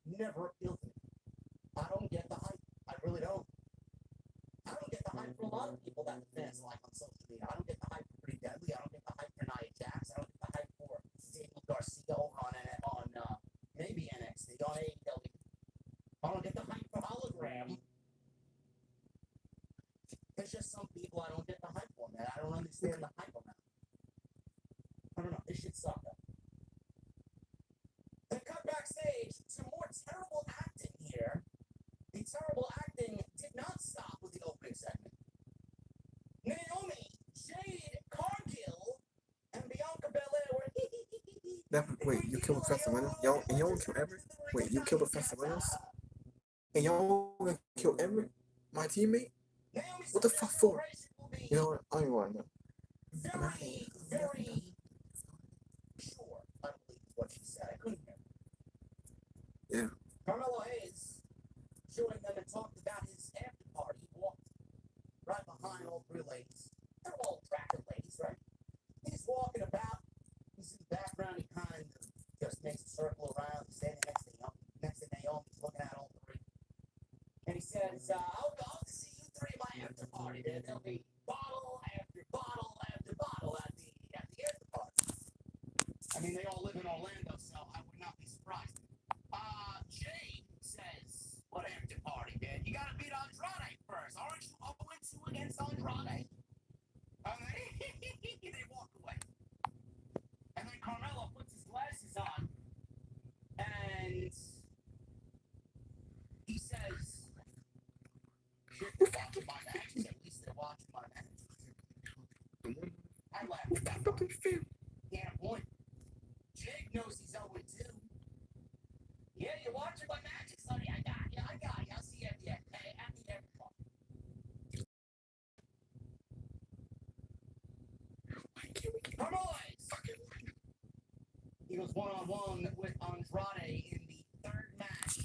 appealed to me. I don't get the hype. I really don't. I don't get the hype for a lot of people that the fans like on social media. I don't get the hype for Pretty Deadly. I don't get the hype for Nia Jax. I don't get the hype for Daniel Garcia over on maybe NXT, on AEW. I don't get the hype for Hologram. There's just some people I don't get the hype for, man. I don't understand the hype on that. I don't know. This shit sucked up. Then cut backstage to more terrible acting here. The terrible acting did not stop with the opening segment. Naomi, Jade, Cargill, and Bianca Belair were Wait, you killed Professor Reynolds? Y'all, and y'all gonna kill Everett? Wait, you killed Professor Reynolds? And y'all gonna kill Everett? My teammate? What the fuck for? You know what? I don't even want to know. very, very sure, I believe is what she said. I couldn't hear. Yeah. Carmelo Hayes joined them and talked about his after party. He walked right behind all three ladies. They're all attractive ladies, right? He's walking about. He's in the background. He kind of just makes a circle around. He's standing next to Naomi. He's looking at all three. after party. There'll be bottle after bottle after bottle at the after party. I mean, they all live in Orlando, so I would not be surprised. Jay says, what after party, man? You gotta beat Andrade first. Aren't you 0-2 against Andrade? They walk away. And then Carmelo puts his glasses on and he says, shit, they're watching my matches. At least they're watching my matches. I laughed at that part. Yeah, point. Jake knows he's 0-2. Yeah, you're watching my matches, honey. I got you. I'll see you at the end. Hey, at the end. He goes one-on-one with Andrade in the third match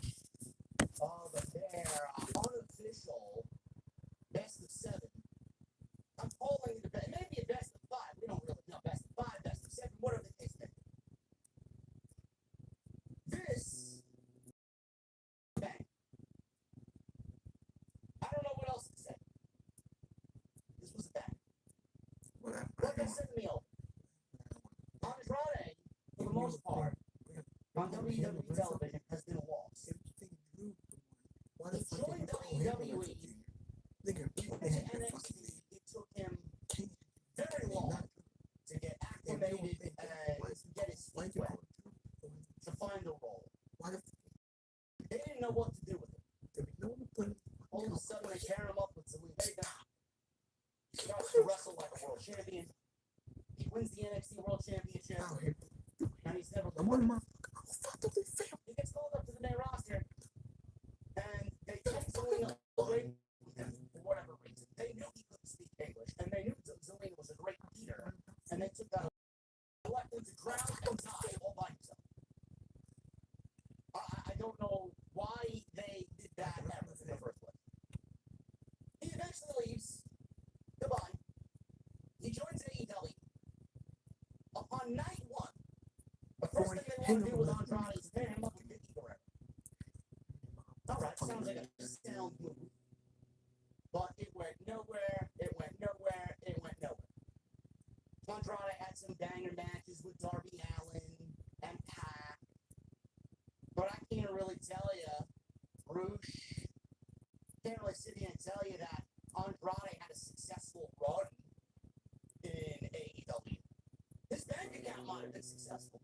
of their unofficial best of 7. I'm calling it maybe a best of 5. We don't really know. Best of 5, best of 7, whatever the case may be. This bang. I don't know what else to say. This was a bang. Like I said in the open, Andrade, for the most part, on WWE television has been lost. He joined WWE. He went to NXT. It took him very long to get acclimated and to get his feet wet, to find a role. They didn't know what to do with him. All of a sudden, they pair him up with Zelina Vega. He starts to wrestle like a world champion. He wins the NXT World Championship. And he's never been. He gets called up to the main roster. And they took Zelina away from him for whatever reason. They knew he couldn't speak English. And they knew Zelina was a great leader. And they took that away. They left him to drown and die all by himself. I don't know why they did that ever in the first place. He eventually leaves. Goodbye. He joins AEW. Upon night 1, the first thing they want to do with Andrade is pair him up with Vicky Guerrero. Alright, sounds like a sound move. But it went nowhere, Andrade had some banger matches with Darby Allin and Pac. But I can't really tell you, Roosh, can't really sit here and tell you that Andrade had a successful run in AEW. His bank account might have been successful.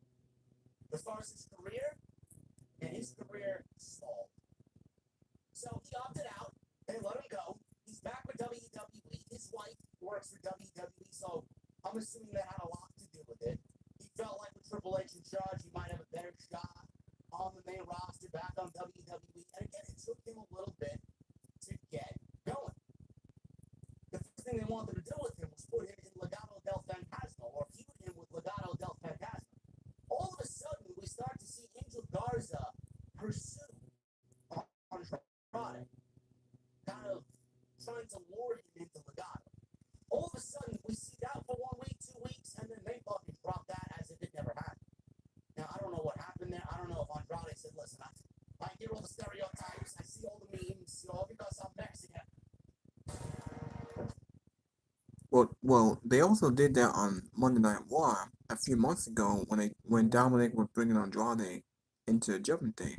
As far as his career, and his career stalled. So he opted out. They let him go. He's back with WWE. His wife works for WWE, so I'm assuming that had a lot to do with it. He felt like with Triple H in charge, he might have a better shot on the main roster back on WWE. And again, it took him a little bit to get going. The first thing they wanted to do with him was put him in Legado del Fantasma, or feud him with Legado del Fantasma. All of a sudden, we start to see Angel Garza pursue Andrade, kind of trying to lure him into Legado. All of a sudden, we see that for 1 week, 2 weeks, and then they fucking drop that as if it never happened. Now, I don't know what happened there. I don't know if Andrade said, listen, I hear all the stereotypes, I see all the memes, all because I'm Mexican. Well, they also did that on Monday Night Raw a few months ago when Dominic was bringing Andrade into the Judgment Day.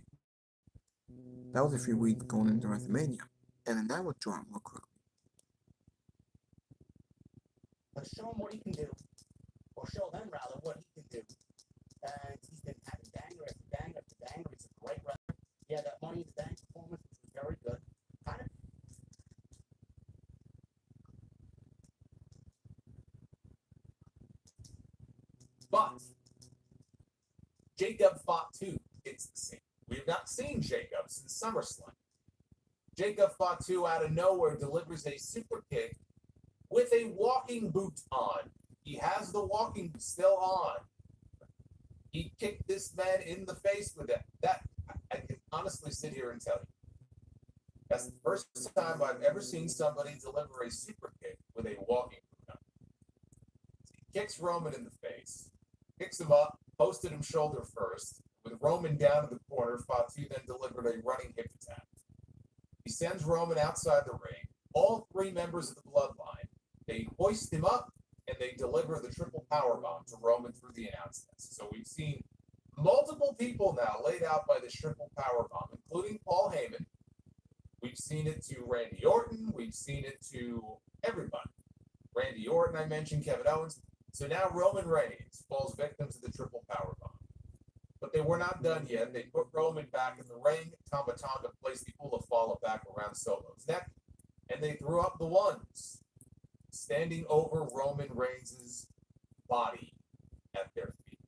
That was a few weeks going into WrestleMania, and then that was dropped real quickly. But show him what he can do, or show them rather what he can do. And he's been having banger after banger after banger. He's a great wrestler. Yeah, that Money in the Bank performance was very good. Kind of. But Jacob fought too. It's the same. We have not seen Jacob since SummerSlam. Jacob Fatu out of nowhere delivers a super kick with a walking boot on. He has the walking boot still on. He kicked this man in the face with it. That I can honestly sit here and tell you. That's the first time I've ever seen somebody deliver a super kick with a walking boot on. He kicks Roman in the face, picks him up, posted him shoulder first. With Roman down in the corner, Fatu then delivered a running hip attack. He sends Roman outside the ring, all three members of the bloodline. They hoist him up and they deliver the triple power bomb to Roman through the announce desk. So we've seen multiple people now laid out by the triple power bomb, including Paul Heyman. We've seen it to Randy Orton. We've seen it to everybody. Randy Orton, I mentioned, Kevin Owens. So now Roman Reigns falls victim to the triple power bomb. But they were not done yet. They put Roman back in the ring. Tama Tonga placed the Ulafala back around Solo's neck. And they threw up the ones, standing over Roman Reigns' body at their feet.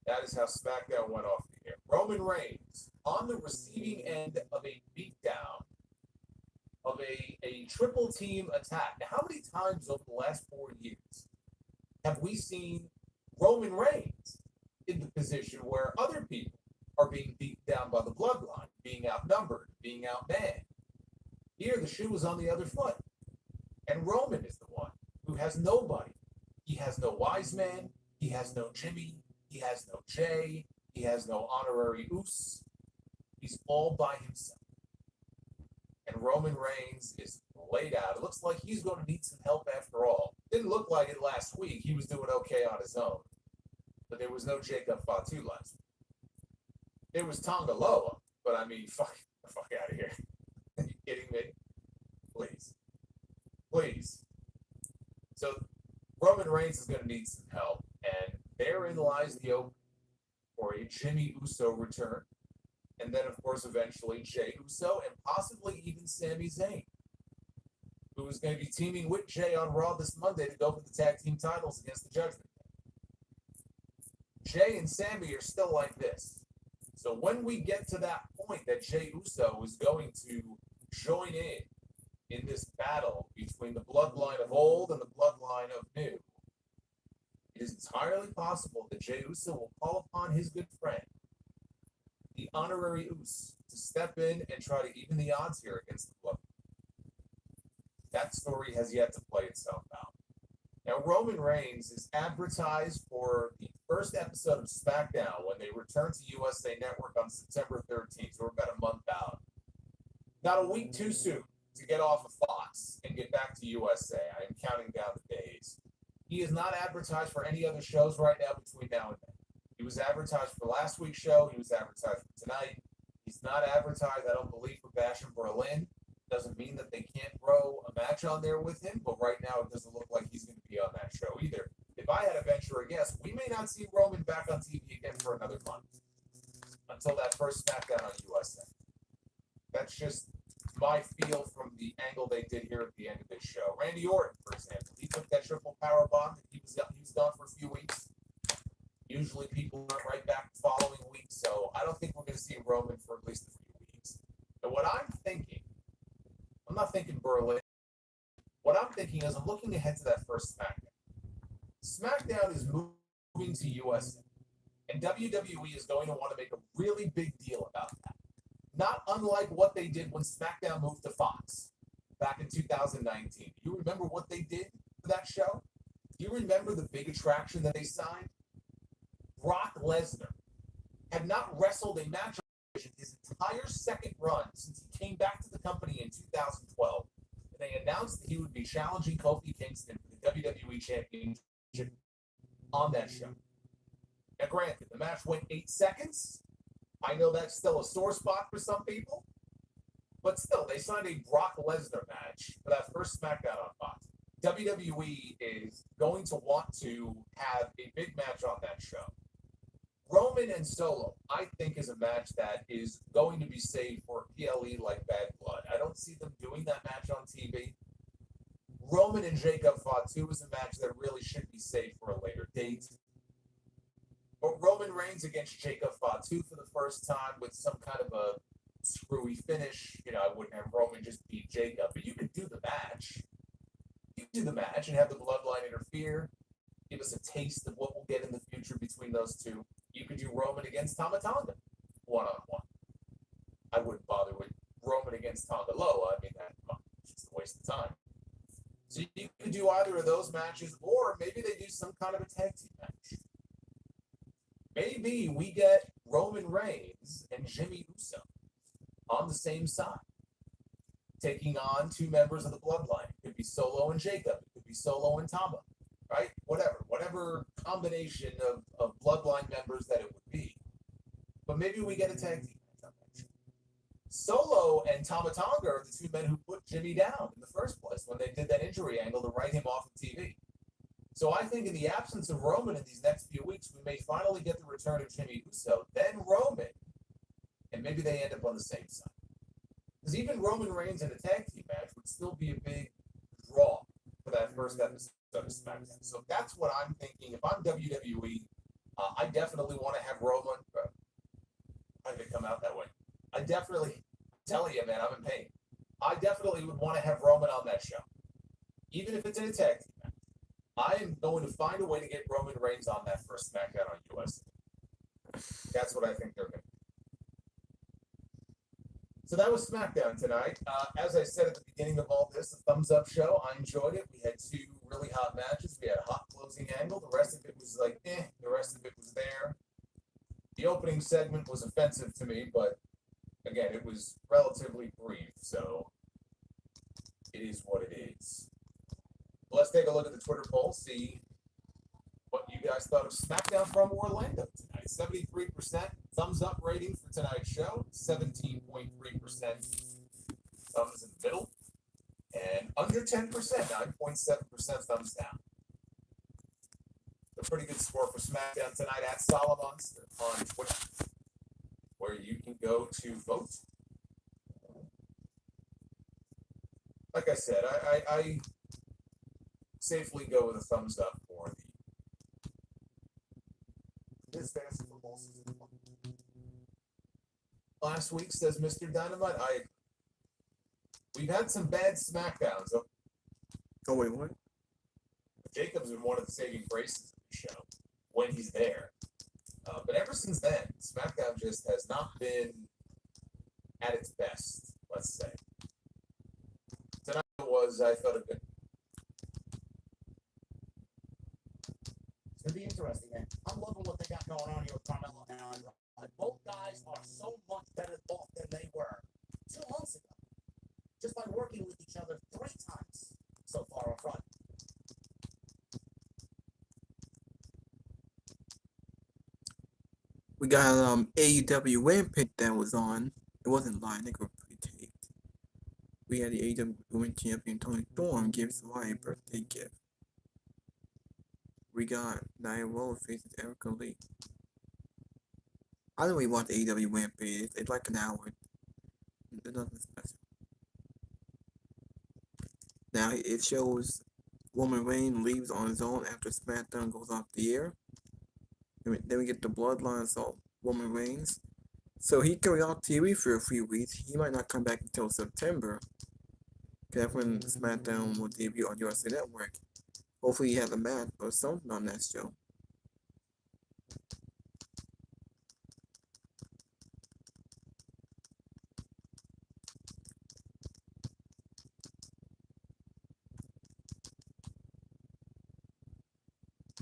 That is how SmackDown went off the air. Roman Reigns on the receiving end of a beatdown of a triple team attack. Now, how many times over the last 4 years have we seen Roman Reigns in the position where other people are being beat down by the bloodline, being outnumbered, being outmanned? Here, the shoe is on the other foot. And Roman is the one who has nobody. He has no wise man. He has no Jimmy. He has no Jay. He has no honorary Uso. He's all by himself. And Roman Reigns is laid out. It looks like he's going to need some help after all. Didn't look like it last week. He was doing okay on his own. But there was no Jacob Fatu last week. There was Tonga Loa, but I mean, fuck out of here. Are you kidding me? Please. Please. So Roman Reigns is going to need some help. And therein lies the opening for a Jimmy Uso return. And then, of course, eventually Jey Uso and possibly even Sami Zayn, who is going to be teaming with Jey on Raw this Monday to go for the tag team titles against the Judgment Day. Jey and Sami are still like this. So when we get to that point that Jey Uso is going to join in this battle between the bloodline of old and the bloodline of new, it is entirely possible that Jey Uso will call upon his good friend, the honorary Uso, to step in and try to even the odds here against the bloodline. That story has yet to play itself out. Now, Roman Reigns is advertised for the first episode of SmackDown when they return to USA Network on September 13th. So we're about a month out. Not a week too soon to get off of Fox and get back to USA. I am counting down the days. He is not advertised for any other shows right now between now and then. He was advertised for last week's show. He was advertised for tonight. He's not advertised, I don't believe, for Bash in Berlin. Doesn't mean that they can't throw a match on there with him, but right now it doesn't look like he's going to be on that show either. If I had to venture a guess, we may not see Roman back on TV again for another month until that first SmackDown on USA. That's just my feel from the angle they did here at the end of this show. Randy Orton, for example, he took that triple power bomb. He was gone for a few weeks. Usually people aren't right back the following week, so I don't think we're going to see Roman for at least a few weeks. And what I'm thinking, I'm not thinking Berlin. What I'm thinking is I'm looking ahead to that first SmackDown. SmackDown is moving to USA, and WWE is going to want to make a really big deal about that. Not unlike what they did when SmackDown moved to Fox back in 2019. Do you remember what they did for that show? Do you remember the big attraction that they signed? Brock Lesnar had not wrestled a match in his entire second run since he came back to the company in 2012. And they announced that he would be challenging Kofi Kingston for the WWE Championship on that show. Now, granted, the match went 8 seconds. I know that's still a sore spot for some people. But still, they signed a Brock Lesnar match for that first SmackDown on Fox. WWE is going to want to have a big match on that show. Roman and Solo, I think, is a match that is going to be saved for PLE like Bad Blood. I don't see them doing that match on TV. Roman and Jacob Fatu is a match that really should be saved for a later date. But Roman Reigns against Jacob Fatu for the first time with some kind of a screwy finish. You know, I wouldn't have Roman just beat Jacob, but you could do the match. You could do the match and have the bloodline interfere. Give us a taste of what we'll get in the future between those two. You could do Roman against Tama Tonga, one-on-one. I wouldn't bother with Roman against Tonga Loa. I mean, that's just a waste of time. So you could do either of those matches, or maybe they do some kind of a tag team match. Maybe we get Roman Reigns and Jimmy Uso on the same side. taking on two members of the bloodline. It could be Solo and Jacob. It could be Solo and Tama, right? Whatever combination of bloodline members that it would be. But maybe we get a tag team match. Solo and Tama Tonga are the two men who put Jimmy down in the first place when they did that injury angle to write him off of TV. So I think in the absence of Roman in these next few weeks, we may finally get the return of Jimmy Uso, then Roman, and maybe they end up on the same side. Because even Roman Reigns in a tag team match would still be a big draw for that first episode of SmackDown. So that's what I'm thinking. If I'm WWE, I definitely want to have Roman. How did it come out that way? I definitely, I'm telling you, man, I'm in pain. I definitely would want to have Roman on that show. Even if it's in a tag team match. I am going to find a way to get Roman Reigns on that first SmackDown on USA. That's what I think they're going to do. So that was SmackDown tonight. As I said at the beginning of all this, a thumbs up show. I enjoyed it. We had two really hot matches. We had a hot closing angle. The rest of it was like, The rest of it was there. The opening segment was offensive to me, but again, it was relatively brief, so it is what it is. Let's take a look at the Twitter poll, see what you guys thought of SmackDown from Orlando tonight. 73% thumbs up rating for tonight's show, 17.3% thumbs in the middle, and under 10%, 9.7% thumbs down. A pretty good score for SmackDown tonight at Solomonster on Twitter, where you can go to vote. Like I said, I safely go with a thumbs up for this fantasy football season. Last week, says Mr. Dynamite, we've had some bad SmackDowns. Oh, wait, what? Jacob's been one of the saving graces of the show when he's there. But ever since then, SmackDown just has not been at its best, let's say. Tonight was, I thought, a good. It's gonna be interesting, man. I'm loving what they got going on here with Carmelo and Andrade. Both guys are so much better off than they were 2 months ago, just by working with each other 3 times so far on Friday. We got AEW Rampage that was on. It wasn't live, they were pre-taped. We had the AEW Women's Champion Tony Storm give Saraya a birthday gift. We got Nia Rose faces Erica Lee. I don't really watch AEW Rampage. It's like an hour. There's nothing special. Now it shows Roman Reigns leaves on his own after SmackDown goes off the air. Then we get the Bloodline assault Roman Reigns. So he can be off TV for a few weeks. He might not come back until September. That's when SmackDown will debut on USA Network. Hopefully he has a match or something on that show.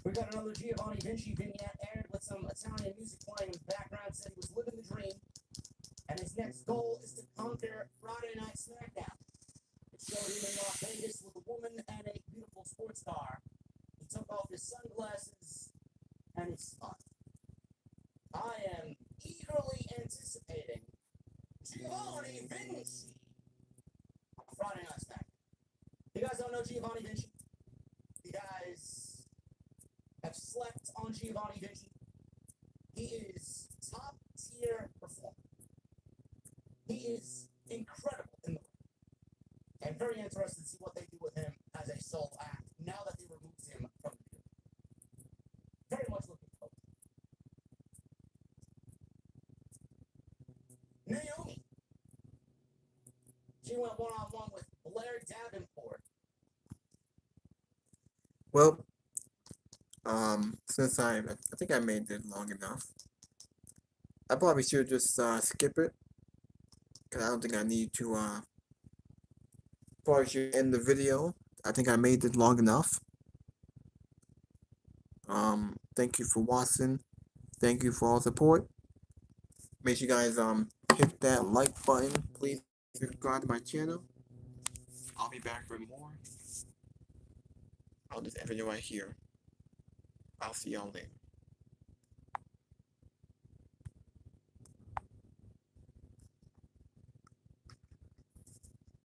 We got another Giovanni Vinci vignette aired with some Italian music playing in the background. Said he was living the dream, and his next goal is to conquer Friday Night SmackDown. It showed him in Las Vegas with a woman and a beautiful sports car. He took off his sunglasses and his spot. I am eagerly anticipating Giovanni Vinci on Friday Night SmackDown. You guys don't know Giovanni Vinci? You guys have slept on Giovanni Vinci. He is top tier performer. He is incredible in the ring. I'm very interested to see what they do with him as a sole act now that they removed him from the group. Very much looking forward. Naomi. She went one-on-one with Blair Davenport. Well, since I think I made it long enough, I probably should just skip it, because I don't think I need to probably should end the video. I think I made it long enough. Thank you for watching. Thank you for all support. Make sure you guys hit that like button. Please subscribe to my channel. I'll be back with more. I'll just end it right here. I'll see y'all later.